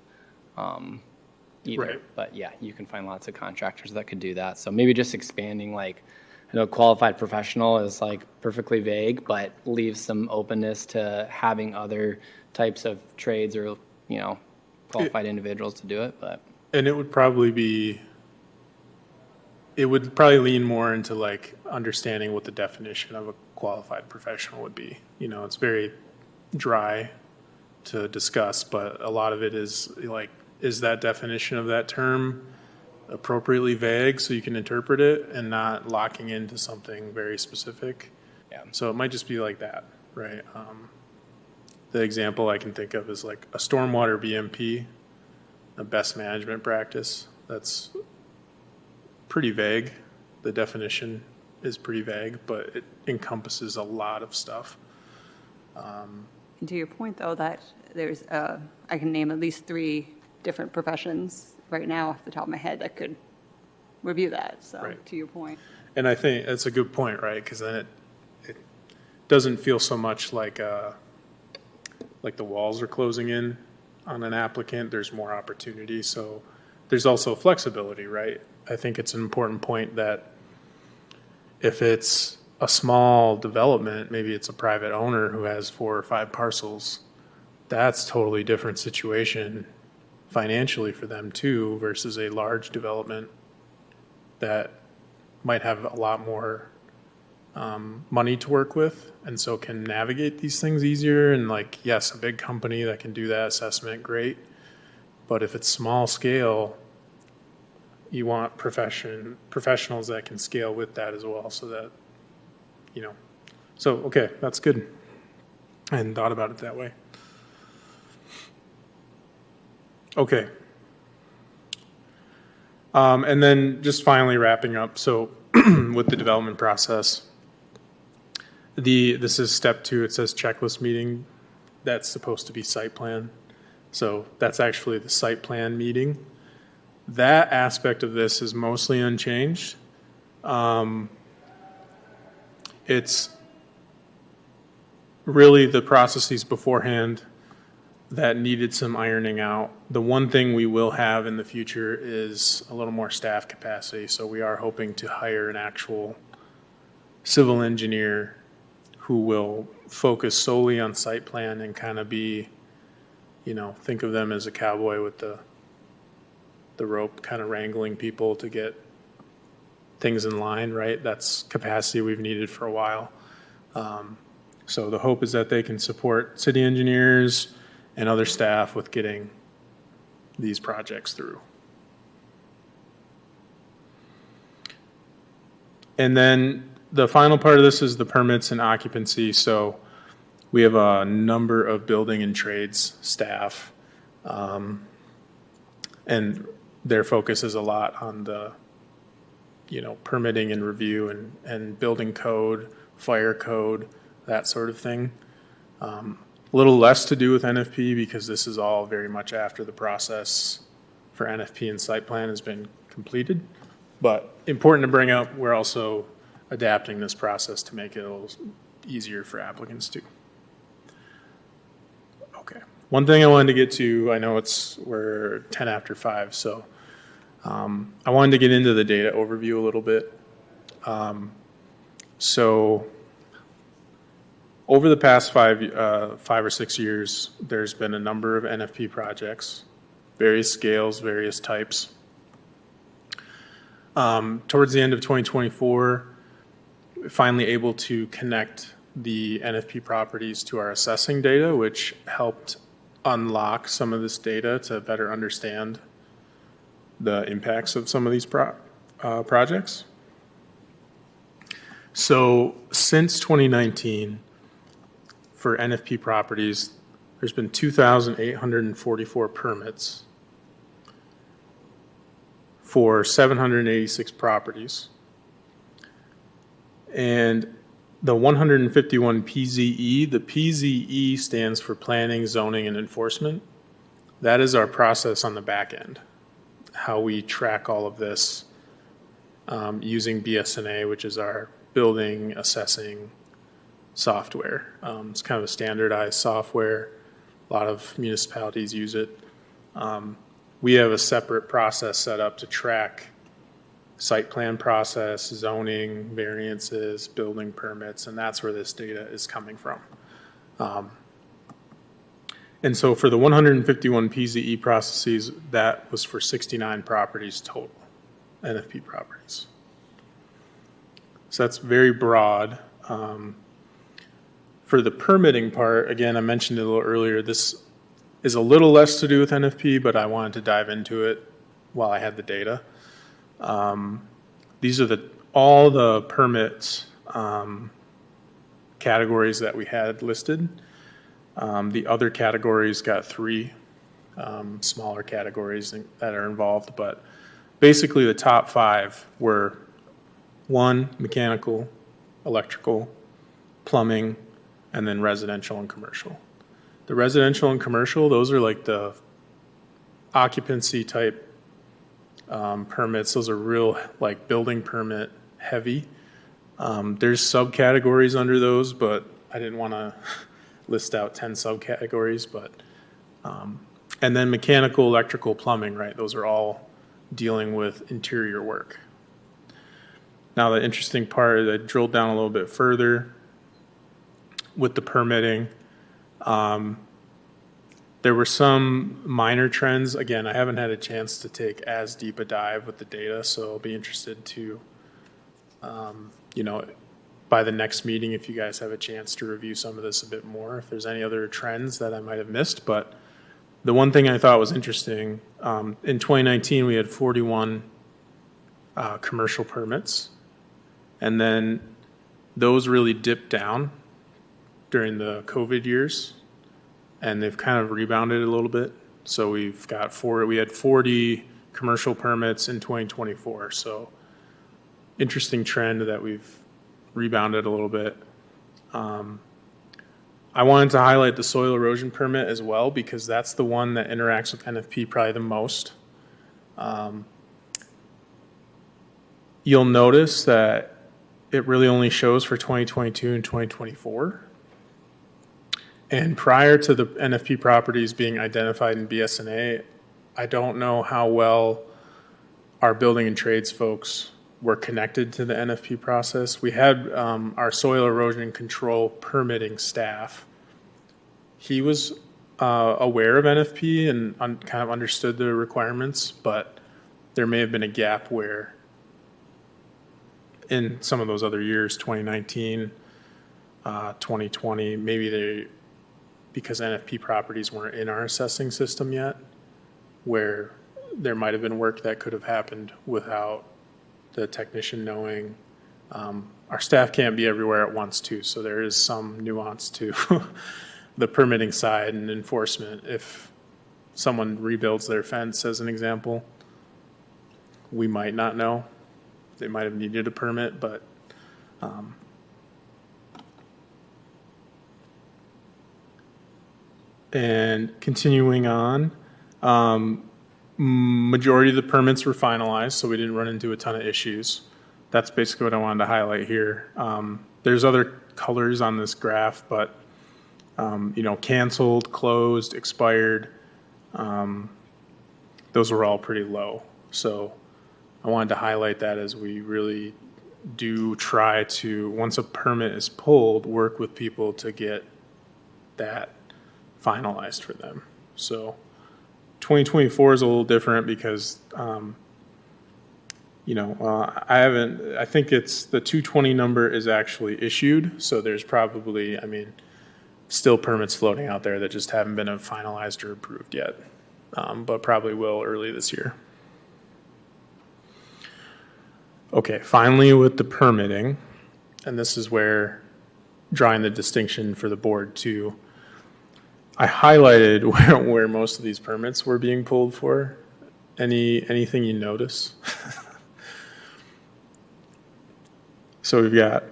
either. Right. But yeah, you can find lots of contractors that could do that. So maybe just expanding, like, I know qualified professional is like perfectly vague, but leaves some openness to having other types of trades or, qualified individuals to do it. But And it would probably lean more into like understanding what the definition of a qualified professional would be. It's very dry to discuss, but a lot of it is like, is that definition of that term appropriately vague so you can interpret it and not locking into something very specific? Yeah. So it might just be like that, right? The example I can think of is like a stormwater BMP, a best management practice. That's pretty vague. The definition is pretty vague, but it encompasses a lot of stuff. And to your point, though, that there's, I can name at least 3 different professions right now off the top of my head that could review that. So Right. to your point. And I think that's a good point, right? Because then it doesn't feel so much like the walls are closing in on an applicant. There's more opportunity. So there's also flexibility, right? I think it's an important point that if it's a small development, maybe it's a private owner who has 4 or 5 parcels, that's totally different situation financially for them too, versus a large development that might have a lot more money to work with, and so can navigate these things easier. And like, yes, a big company that can do that assessment, great. But if it's small scale, you want professionals that can scale with that as well, so that, so, okay, that's good. I hadn't thought about it that way. Okay. And then just finally wrapping up, so with the development process, this is step 2, it says checklist meeting. That's supposed to be site plan. So that's actually the site plan meeting. That aspect of this is mostly unchanged. It's really the processes beforehand that needed some ironing out. The one thing we will have in the future is a little more staff capacity. So we are hoping to hire an actual civil engineer who will focus solely on site plan and kind of be, think of them as a cowboy with the rope, kind of wrangling people to get things in line, right? That's capacity we've needed for a while. So the hope is that they can support city engineers and other staff with getting these projects through. And then the final part of this is the permits and occupancy. So we have a number of building and trades staff, and their focus is a lot on the, permitting and review and building code, fire code, that sort of thing. A little less to do with NFP because this is all very much after the process for NFP and site plan has been completed. But important to bring up, we're also adapting this process to make it a little easier for applicants too. Okay. One thing I wanted to get to, I know we're 10 after 5, so I wanted to get into the data overview a little bit. So over the past 5 or 6 years, there's been a number of NFP projects, various scales, various types. Towards the end of 2024, finally able to connect the NFP properties to our assessing data, which helped unlock some of this data to better understand the impacts of some of these projects. So since 2019, for NFP properties, there's been 2,844 permits for 786 properties. And the 151 PZE, the PZE stands for Planning, Zoning, and Enforcement. That is our process on the back end, how we track all of this using BSNA, which is our building assessing software. It's kind of a standardized software. A lot of municipalities use it. We have a separate process set up to track site plan process, zoning, variances, building permits, and that's where this data is coming from. And so for the 151 PZE processes, that was for 69 properties total, NFP properties. So that's very broad. For the permitting part, again, I mentioned it a little earlier, this is a little less to do with NFP, but I wanted to dive into it while I had the data. These are all the permits categories that we had listed. The other categories got 3 smaller categories that are involved, but basically the top 5 were 1, mechanical, electrical, plumbing, and then residential and commercial. The residential and commercial, those are like the occupancy type permits. Those are real like building permit heavy. There's subcategories under those, but I didn't want to list out 10 subcategories. But and then mechanical, electrical, plumbing, right? Those are all dealing with interior work. Now the interesting part is I drilled down a little bit further with the permitting. There were some minor trends. Again, I haven't had a chance to take as deep a dive with the data, so I'll be interested to, by the next meeting, if you guys have a chance to review some of this a bit more, if there's any other trends that I might have missed. But the one thing I thought was interesting, in 2019, we had 41 commercial permits, and then those really dipped down during the COVID years, and they've kind of rebounded a little bit. So we had 40 commercial permits in 2024. So interesting trend that we've rebounded a little bit. I wanted to highlight the soil erosion permit as well, because that's the one that interacts with NFP probably the most. You'll notice that it really only shows for 2022 and 2024. And prior to the NFP properties being identified in BSNA, I don't know how well our building and trades folks were connected to the NFP process. We had our soil erosion control permitting staff. He was aware of NFP and kind of understood the requirements, but there may have been a gap where in some of those other years, 2019, 2020, maybe because NFP properties weren't in our assessing system yet, where there might have been work that could have happened without the technician knowing. Our staff can't be everywhere at once too, so there is some nuance to the permitting side and enforcement. If someone rebuilds their fence, as an example, we might not know. They might have needed a permit, but and continuing on, majority of the permits were finalized, so we didn't run into a ton of issues. That's basically what I wanted to highlight here. There's other colors on this graph, but canceled, closed, expired, those were all pretty low. So I wanted to highlight that as we really do try to, once a permit is pulled, work with people to get that finalized for them. So 2024 is a little different because, I think it's the 220 number is actually issued. So there's probably, still permits floating out there that just haven't been finalized or approved yet, but probably will early this year. Okay, finally with the permitting, and this is where drawing the distinction for the board too. I highlighted where most of these permits were being pulled for. Anything you notice? So we've got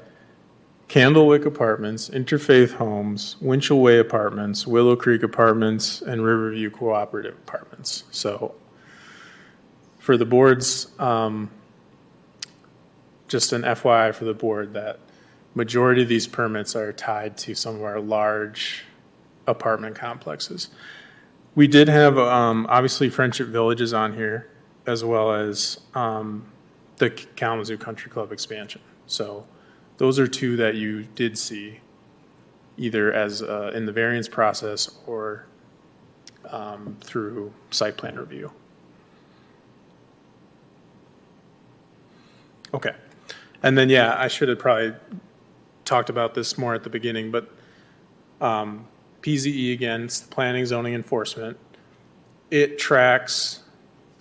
Candlewick Apartments, Interfaith Homes, Winchell Way Apartments, Willow Creek Apartments, and Riverview Cooperative Apartments. So for the boards, just an FYI for the board that majority of these permits are tied to some of our large apartment complexes. We did have, obviously, Friendship Village is on here, as well as the Kalamazoo Country Club expansion. So those are two that you did see, either as in the variance process or through site plan review. Okay. And then, yeah, I should have probably talked about this more at the beginning, but PZE, again, it's the planning, zoning, enforcement. It tracks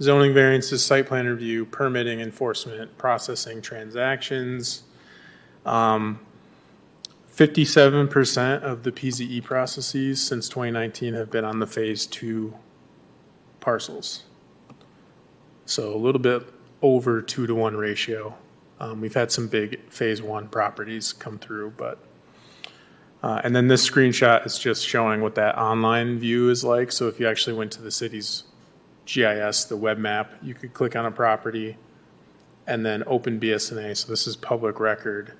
zoning variances, site plan review, permitting, enforcement, processing transactions. 57% of the PZE processes since 2019 have been on the phase 2 parcels. So a little bit over 2-to-1 ratio. We've had some big phase 1 properties come through, but and then this screenshot is just showing what that online view is like. So if you actually went to the city's GIS, the web map, you could click on a property and then open BSNA. So this is public record.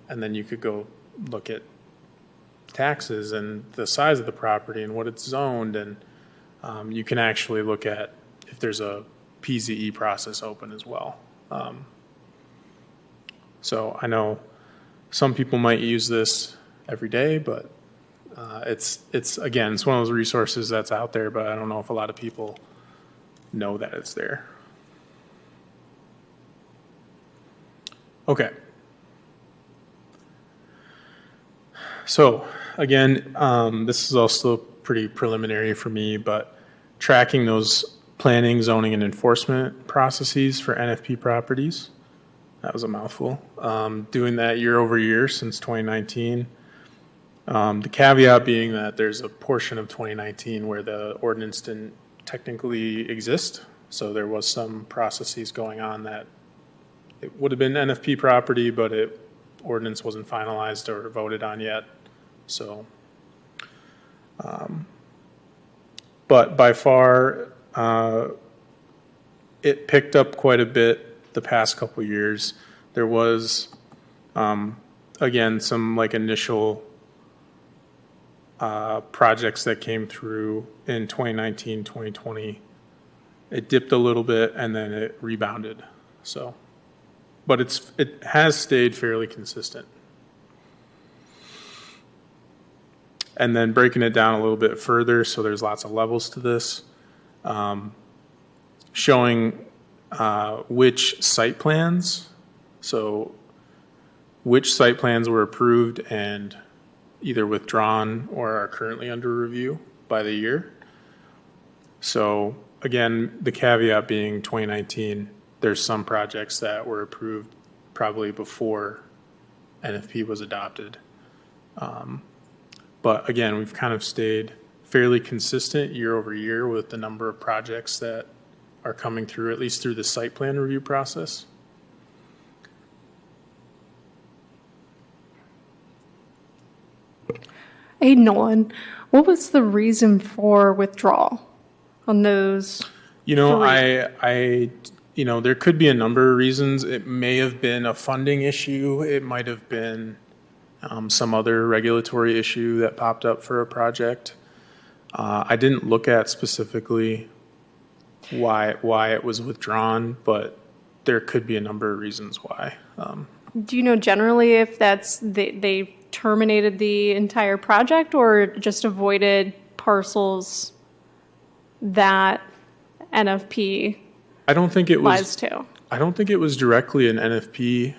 And then you could go look at taxes and the size of the property and what it's zoned. And you can actually look at if there's a PZE process open as well. So I know some people might use this every day, but it's again, it's one of those resources that's out there, but I don't know if a lot of people know that it's there. Okay. So again, this is also pretty preliminary for me, but tracking those planning, zoning, and enforcement processes for NFP properties. That was a mouthful. Doing that year over year since 2019. The caveat being that there's a portion of 2019 where the ordinance didn't technically exist. So there was some processes going on that it would have been NFP property, but ordinance wasn't finalized or voted on yet. So, but by far, it picked up quite a bit the past couple of years. There was, again, some like initial projects that came through in 2019, 2020. It dipped a little bit and then it rebounded. So, but it has stayed fairly consistent. And then breaking it down a little bit further, so there's lots of levels to this, showing which site plans, so which site plans were approved and either withdrawn or are currently under review by the year. So again, the caveat being 2019, there's some projects that were approved probably before NFP was adopted. But again, we've kind of stayed fairly consistent year over year with the number of projects that are coming through, at least through the site plan review process. Hey, Nolan, what was the reason for withdrawal on those? You know, three? there could be a number of reasons. It may have been a funding issue. It might have been some other regulatory issue that popped up for a project. I didn't look at specifically why it was withdrawn, but there could be a number of reasons why. Do you know generally if that's they terminated the entire project or just avoided parcels that NFP I don't think it was. lies to? I don't think it was directly an NFP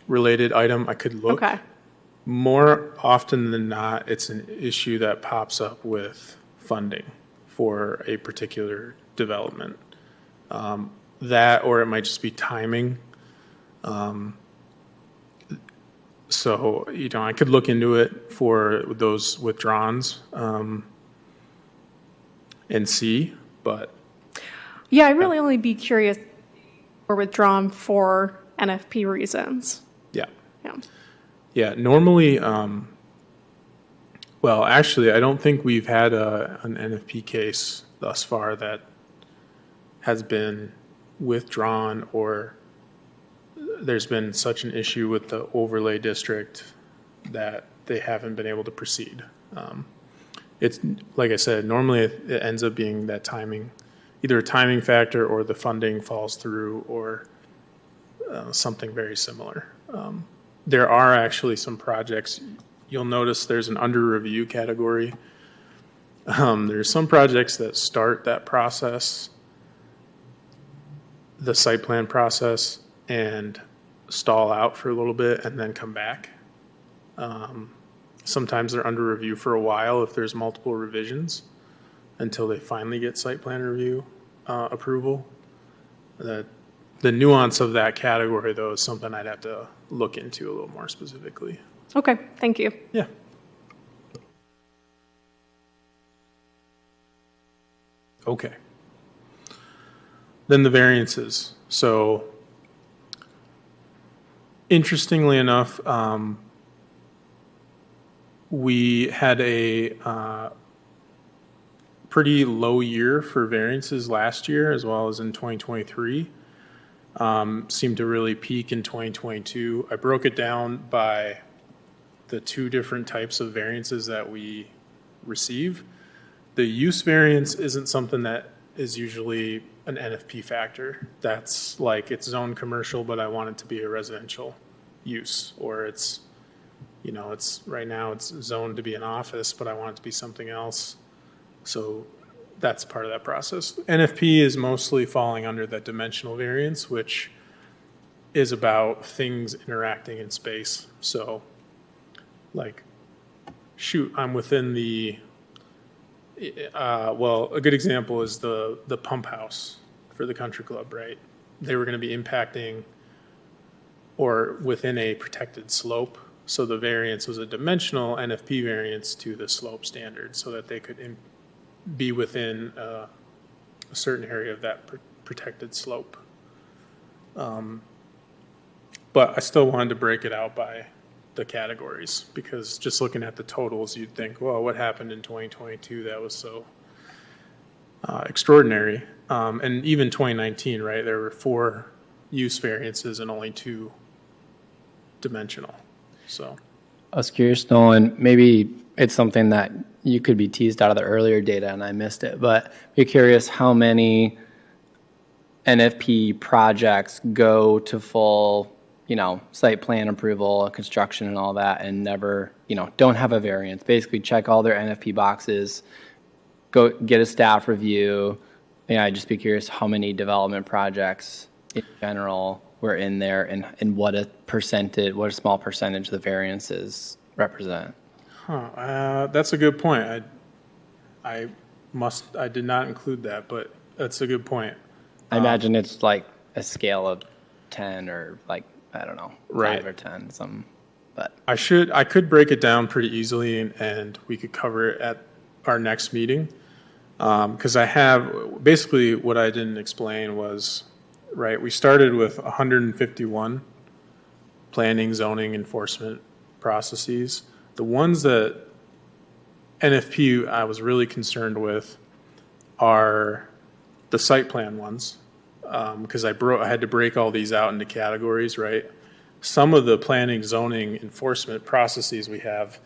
related item. I could look. Okay. More often than not, it's an issue that pops up with funding for a particular development. That, or it might just be timing. So, I could look into it for those withdrawals and see, but Yeah, I'd really only be curious or withdrawn for NFP reasons. yeah. Yeah. Yeah, normally, well, actually, I don't think we've had an NFP case thus far that has been withdrawn or there's been such an issue with the overlay district that they haven't been able to proceed. It's, like I said, normally it ends up being that timing, either a timing factor or the funding falls through or something very similar. There are actually some projects, you'll notice there's an under review category. There's some projects that start that process, the site plan process, and stall out for a little bit and then come back. Sometimes they're under review for a while if there's multiple revisions until they finally get site plan review approval. The nuance of that category, though, is something I'd have to look into a little more specifically. Okay, thank you. Yeah. Okay. Then the variances. So, interestingly enough, we had a pretty low year for variances last year as well as in 2023. Seemed to really peak in 2022. I broke it down by the two different types of variances that we receive. The use variance isn't something that is usually an NFP factor. That's like it's zoned commercial, but I want it to be a residential use, or it's, it's right now it's zoned to be an office, but I want it to be something else. So that's part of that process. NFP is mostly falling under that dimensional variance, which is about things interacting in space. So, like, shoot, I'm within the, well, a good example is the pump house for the country club, right? They were going to be impacting or within a protected slope. So the variance was a dimensional NFP variance to the slope standard so that they could be within a certain area of that protected slope. But I still wanted to break it out by the categories because just looking at the totals, you'd think, well, what happened in 2022 that was so extraordinary? And even 2019, right, there were 4 use variances and only 2 dimensional. So I was curious, Nolan, maybe it's something that you could be teased out of the earlier data and I missed it, but be curious how many NFP projects go to full, site plan approval, construction and all that and never, don't have a variance. Basically check all their NFP boxes, go get a staff review. I'd just be curious how many development projects in general were in there and what a small percentage the variances represent. That's a good point. I did not include that, but that's a good point. I imagine it's like a scale of 10 or like, I don't know, right. 5 or 10, something. But I could break it down pretty easily and we could cover it at our next meeting. Because I have, basically what I didn't explain was, right, we started with 151 planning, zoning, enforcement processes. The ones that NFP I was really concerned with are the site plan ones, because I had to break all these out into categories, right? Some of the planning, zoning, enforcement processes we have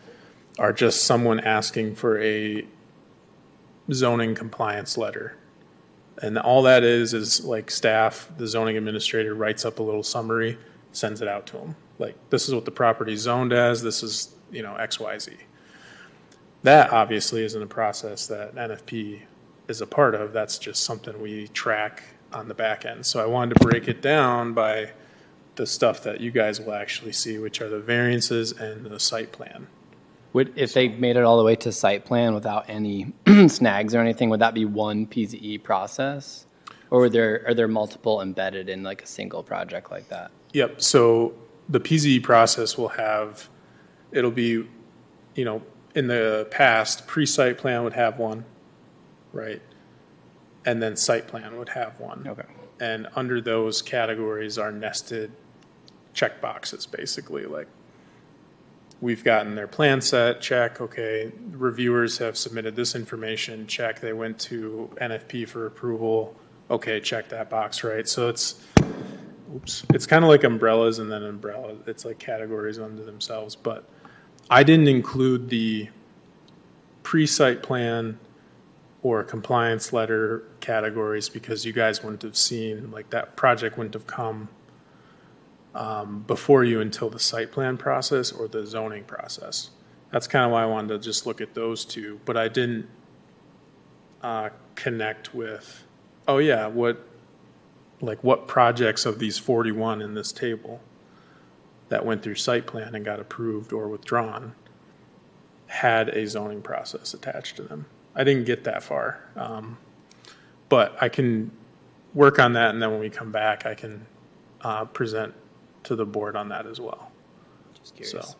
are just someone asking for a zoning compliance letter. And all that is like staff, the zoning administrator writes up a little summary, sends it out to them. Like, this is what the property is zoned as, this is, X, Y, Z. That obviously isn't a process that NFP is a part of. That's just something we track on the back end. So I wanted to break it down by the stuff that you guys will actually see, which are the variances and the site plan. If they made it all the way to site plan without any snags or anything, would that be one PZE process? Or are there multiple embedded in like a single project like that? Yep, so the PZE process it'll be, in the past, pre-site plan would have one, right? And then site plan would have one. Okay. And under those categories are nested check boxes, basically, like we've gotten their plan set, check, okay, reviewers have submitted this information, check, they went to NFP for approval, okay, check that box, right? So it's kind of like umbrellas and then it's like categories unto themselves, but I didn't include the pre-site plan or compliance letter categories because you guys wouldn't have seen, like that project wouldn't have come before you until the site plan process or the zoning process. That's kind of why I wanted to just look at those two, but I didn't connect with, what projects of these 41 in this table that went through site plan and got approved or withdrawn had a zoning process attached to them. I didn't get that far, but I can work on that, and then when we come back, I can present to the board on that as well. Just curious. So,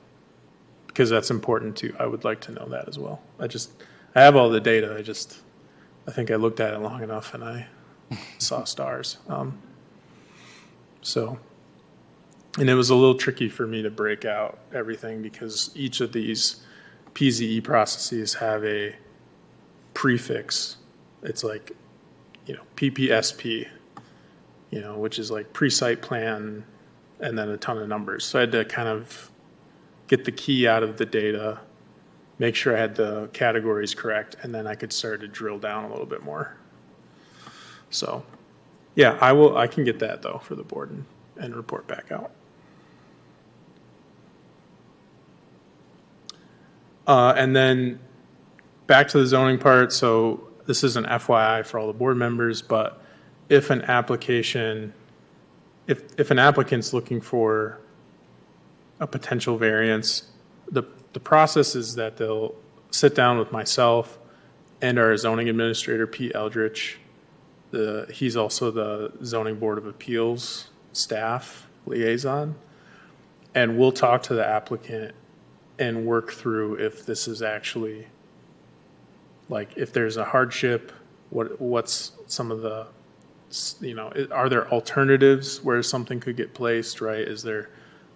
because that's important too. I would like to know that as well. I have all the data. I think I looked at it long enough and I saw stars. And it was a little tricky for me to break out everything because each of these PZE processes have a prefix. It's like, PPSP, which is like pre-site plan and then a ton of numbers. So I had to kind of get the key out of the data, make sure I had the categories correct, and then I could start to drill down a little bit more. So, yeah, I can get that though for the board and report back out. And then back to the zoning part. So this is an FYI for all the board members, but if an applicant's looking for a potential variance, the process is that they'll sit down with myself and our zoning administrator, Pete Eldridge. He's also the zoning board of appeals staff liaison. And we'll talk to the applicant and work through if this is actually, like, if there's a hardship, what's some of the, are there alternatives where something could get placed, right? Is there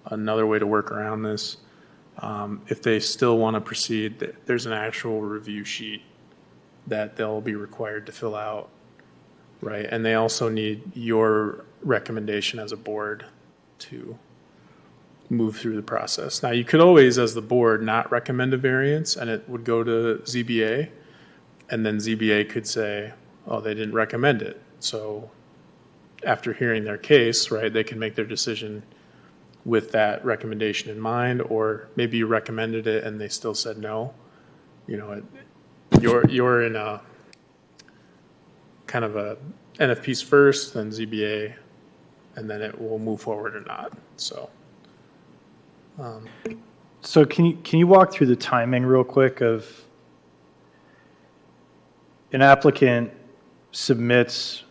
another way to work around this? If they still want to proceed, there's an actual review sheet that they'll be required to fill out, right? And they also need your recommendation as a board to move through the process. Now, you could always, as the board, not recommend a variance, and it would go to ZBA, and then ZBA could say, oh, they didn't recommend it. So after hearing their case, right, they can make their decision with that recommendation in mind, or maybe you recommended it and they still said no. You're in a kind of a NFP's first, then ZBA, and then it will move forward or not. So. So can you walk through the timing real quick of an applicant submits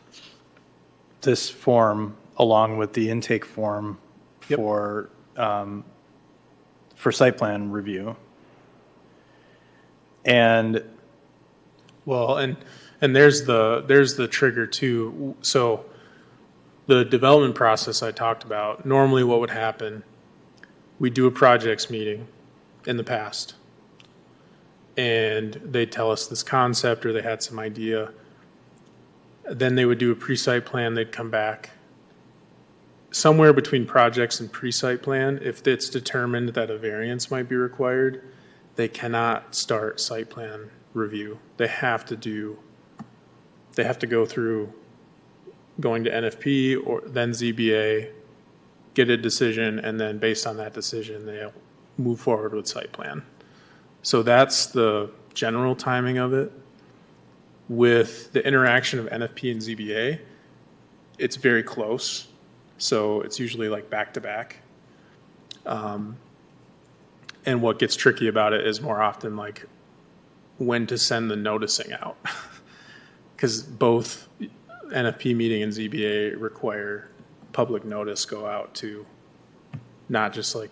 this form along with the intake form Yep. for site plan review, and Well, and there's the trigger too. So the development process I talked about, normally what would happen, we do a projects meeting in the past, and they tell us this concept or they had some idea. Then they would do a pre-site plan, they'd come back. Somewhere between projects and pre-site plan, if it's determined that a variance might be required, they cannot start site plan review. They have to go through going to NFP or then ZBA, get a decision, and then based on that decision, they'll move forward with site plan. So that's the general timing of it. With the interaction of NFP and ZBA, it's very close. So it's usually like back to back. And what gets tricky about it is more often like when to send the noticing out. Because both NFP meeting and ZBA require public notice go out to not just like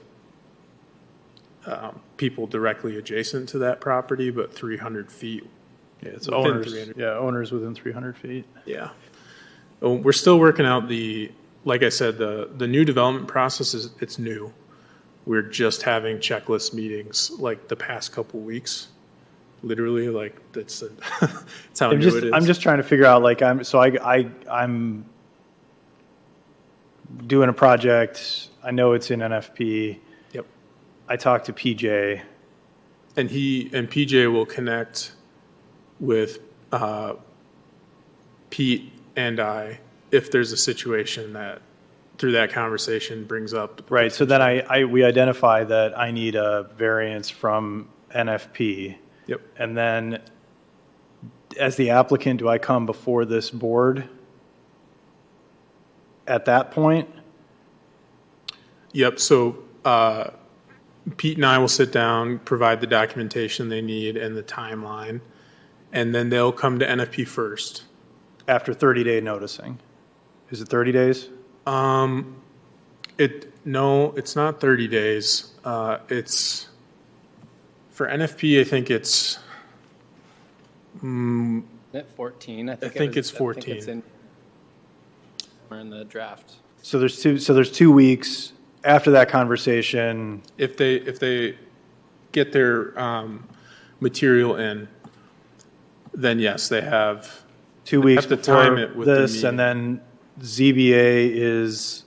people directly adjacent to that property, but 300 feet. Yeah, it's Within owners, 300. yeah, owners within 300 feet. Yeah. We're still working out like I said, the new development process it's new. We're just having checklist meetings like the past couple weeks. Literally, like that's how new it is. I'm just trying to figure out, like, I'm doing a project. I know it's in NFP. Yep. I talked to PJ. And PJ will connect with Pete and I if there's a situation that through that conversation brings up. Right. So then we identify that I need a variance from NFP. Yep. And then as the applicant, do I come before this board at that point? Yep. So Pete and I will sit down, provide the documentation they need and the timeline, and then they'll come to NFP first. After 30-day noticing. Is it 30 days? No, it's not 30 days. It's for NFP. I think it's. Isn't it 14? I think it's 14. I think it's in the draft. So there's 2 weeks after that conversation. If they get their material in, then yes, they have 2 weeks have to before time it with the this, and then ZBA is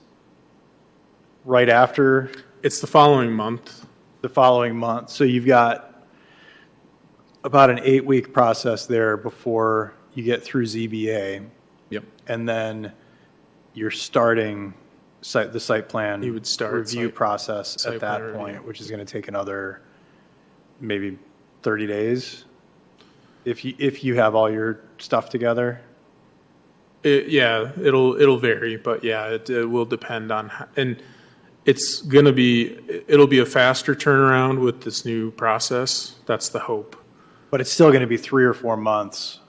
right after It's the following month. the following month. So you've got about an 8-week process there before you get through ZBA, Yep. and then you're starting the site plan You would start review process site at plan that review. point, which is going to take another maybe 30 days if you have all your stuff together. It'll vary, but yeah, it will depend on and it'll be a faster turnaround with this new process. That's the hope. But it's still going to be 3 or 4 months.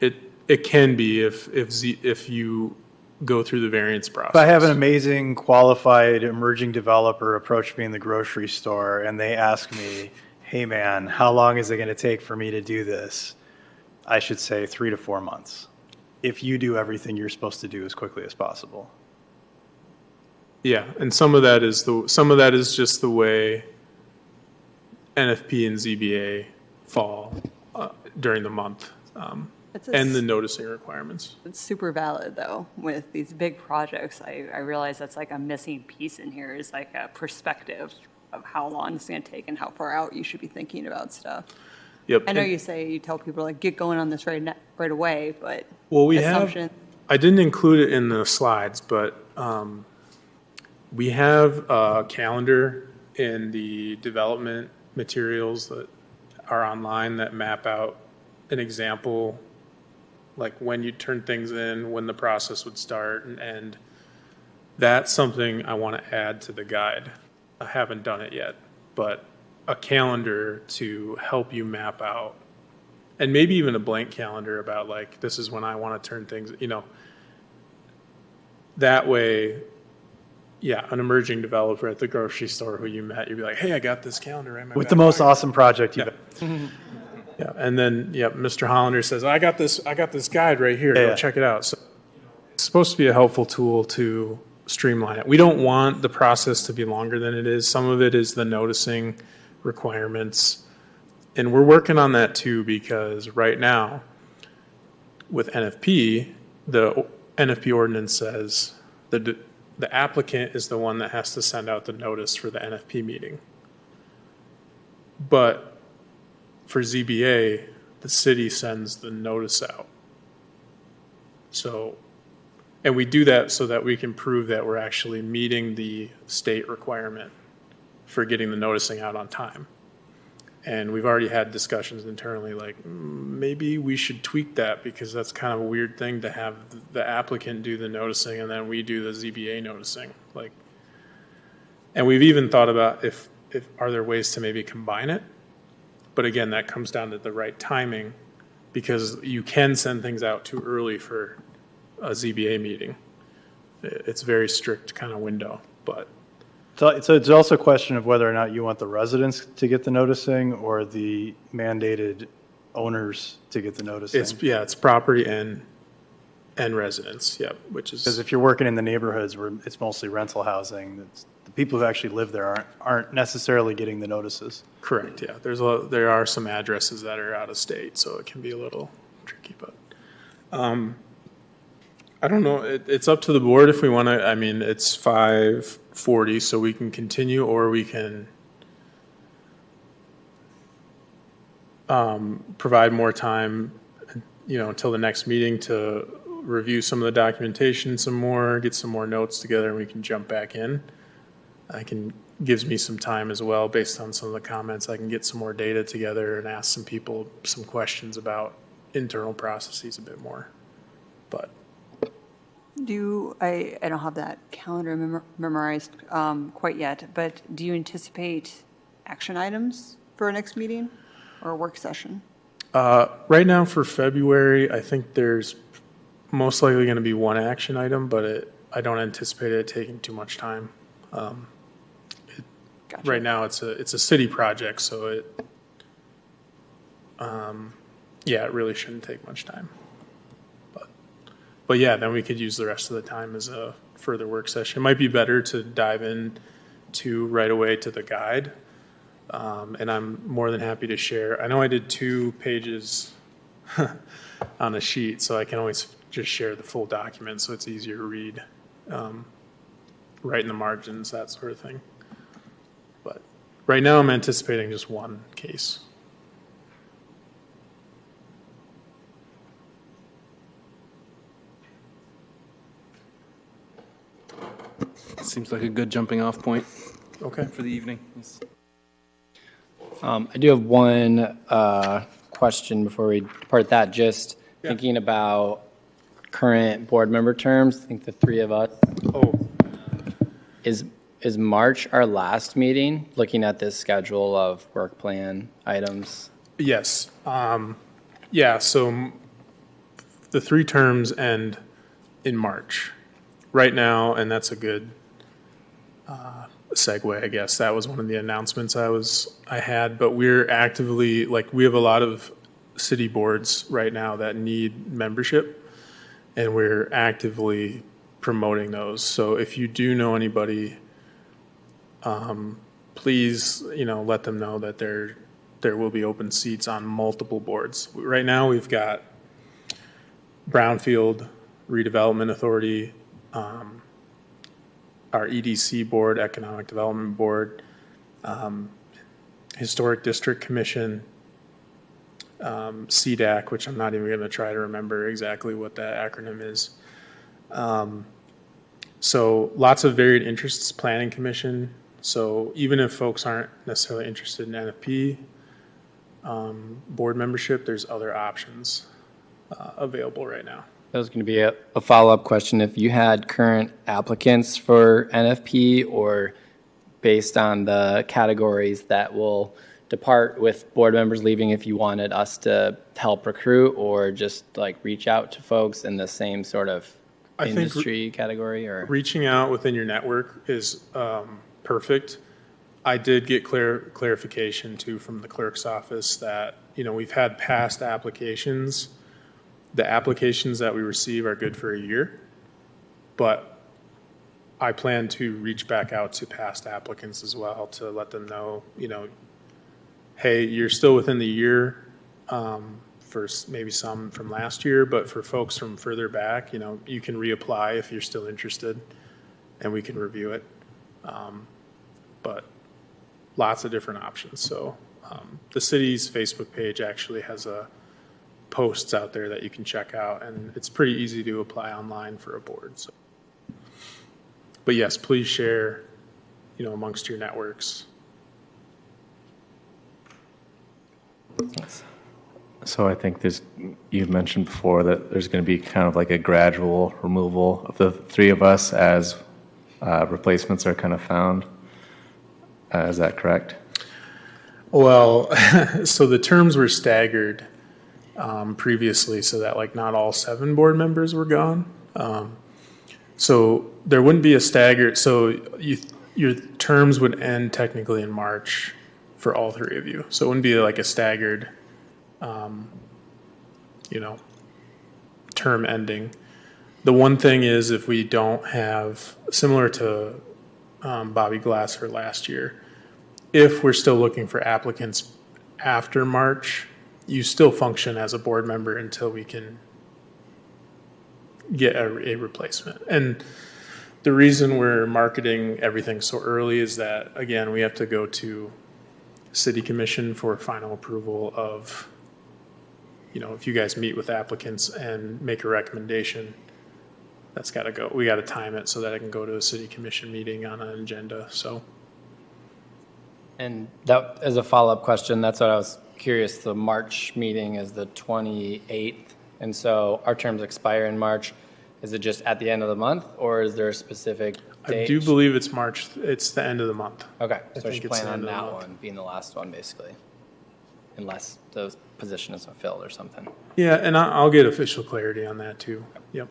It can be if you go through the variance process. If I have an amazing, qualified, emerging developer approach me in the grocery store and they ask me, hey man, how long is it going to take for me to do this? I should say 3 to 4 months. If you do everything you're supposed to do as quickly as possible. Yeah, and some of that is just the way NFP and ZBA fall during the month, and the noticing requirements. It's super valid, though, with these big projects. I realize that's like a missing piece in here is like a perspective of how long it's going to take and how far out you should be thinking about stuff. Yep. I know you tell people like get going on this right away, but Well, I didn't include it in the slides, but we have a calendar in the development materials that are online that map out an example, like when you turn things in, when the process would start and end. That's something I want to add to the guide. I haven't done it yet, but a calendar to help you map out, and maybe even a blank calendar about like, this is when I want to turn things, that way, yeah, an emerging developer at the grocery store who you met, you'd be like, hey, I got this calendar right in my With the most back awesome project you've Yeah. Yeah, and then, Mr. Hollander says, I got this guide right here, Yeah. go check it out. So it's supposed to be a helpful tool to streamline it. We don't want the process to be longer than it is. Some of it is the noticing requirements. And we're working on that too, because right now with NFP, the NFP ordinance says the applicant is the one that has to send out the notice for the NFP meeting. But for ZBA, the city sends the notice out. So, and we do that so that we can prove that we're actually meeting the state requirement for getting the noticing out on time. And we've already had discussions internally, like, maybe we should tweak that because that's kind of a weird thing to have the applicant do the noticing and then we do the ZBA noticing. Like, and we've even thought about if are there ways to maybe combine it? But again, that comes down to the right timing because you can send things out too early for a ZBA meeting. It's a very strict kind of window, but. So it's also a question of whether or not you want the residents to get the noticing or the mandated owners to get the noticing. It's property and residents, yep, which is. Because if you're working in the neighborhoods where it's mostly rental housing, the people who actually live there aren't necessarily getting the notices. Correct, yeah. There are some addresses that are out of state, so it can be a little tricky, but. I don't know, it's up to the board if we want to, I mean, it's 5:40, so we can continue or we can provide more time, until the next meeting to review some of the documentation some more, get some more notes together, and we can jump back in. Gives me some time as well, based on some of the comments. I can get some more data together and ask some people some questions about internal processes a bit more, but. I don't have that calendar memorized quite yet, but do you anticipate action items for our next meeting or a work session? Right now for February, I think there's most likely going to be one action item, but I don't anticipate it taking too much time. Gotcha. Right now it's a city project, so it really shouldn't take much time. But yeah, then we could use the rest of the time as a further work session. It might be better to dive in right away to the guide. And I'm more than happy to share. I know I did 2 pages on a sheet, so I can always just share the full document so it's easier to read, right in the margins, that sort of thing. But right now I'm anticipating just one case. Seems like a good jumping off point Okay. for the evening. Yes. I do have one question before we depart that. Just thinking about current board member terms, I think the 3 of us. Oh, Is March our last meeting, looking at this schedule of work plan items? yes. So the 3 terms end in March right now, and that's a good segue, I guess. That was one of the announcements I had, but we're actively, we have a lot of city boards right now that need membership, and we're actively promoting those. So if you do know anybody, please, let them know that there will be open seats on multiple boards. Right now, we've got Brownfield Redevelopment Authority, our EDC board, Economic Development Board, Historic District Commission, CDAC, which I'm not even going to try to remember exactly what that acronym is. So lots of varied interests, Planning Commission. So even if folks aren't necessarily interested in NFP board membership, there's other options available right now. That was going to be a follow-up question. If you had current applicants for NFP, or based on the categories that will depart with board members leaving, if you wanted us to help recruit or just reach out to folks in the same sort of industry category, or reaching out within your network is perfect. I did get clarification too from the clerk's office that we've had past applications. The applications that we receive are good for a year, but I plan to reach back out to past applicants as well to let them know, hey, you're still within the year, for maybe some from last year, but for folks from further back, you can reapply if you're still interested, and we can review it. But lots of different options. So the city's Facebook page actually has posts out there that you can check out, and it's pretty easy to apply online for a board. So. But yes, please share, amongst your networks. So I think you mentioned before that there's going to be kind of like a gradual removal of the three of us as replacements are kind of found. Is that correct? Well, so the terms were staggered previously so that like not all 7 board members were gone. So there wouldn't be a staggered, so your terms would end technically in March for all 3 of you. So it wouldn't be like a staggered, term ending. The one thing is if we don't have, similar to Bobby Glasser last year, if we're still looking for applicants after March, you still function as a board member until we can get a replacement. And the reason we're marketing everything so early is that, again, we have to go to city commission for final approval of, if you guys meet with applicants and make a recommendation, that's got to go. We got to time it so that it can go to a city commission meeting on an agenda. So. And that, as a follow-up question, that's what I was curious. The March meeting is the 28th, and so our terms expire in March. Is it just at the end of the month, or is there a specific date? I do believe it's March. It's the end of the month. Okay, so think we should it's plan the on end of the that month. one being the last one, basically, unless the position isn't filled or something. Yeah, and I'll get official clarity on that too. Yep.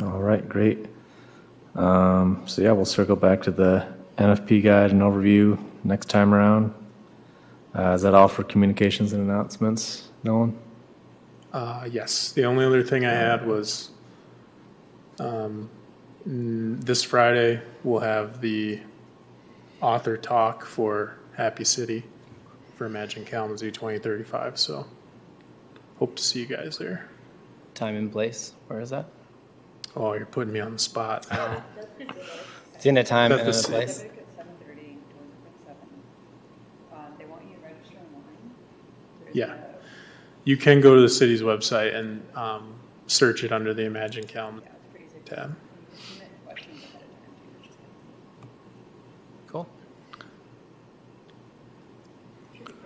All right, great. So yeah, we'll circle back to the NFP guide and overview next time around. Is that all for communications and announcements, Nolan? Yes. The only other thing I had was this Friday we'll have the author talk for Happy City for Imagine Kalamazoo 2035. So hope to see you guys there. Time and place, where is that? Oh, you're putting me on the spot now. It's in a time At and the in a ci- place. At 7:30, doors open at 7. They want you to register online. Yeah. You can go to the city's website and search it under the Imagine Kalamazoo tab. Cool.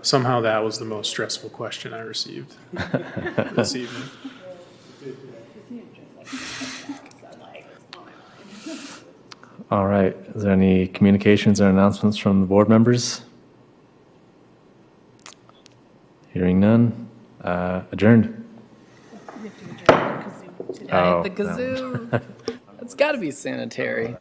Somehow that was the most stressful question I received this evening. All right. Is there any communications or announcements from the board members? Hearing none. Adjourned. Oh, The kazoo. It's got to be sanitary.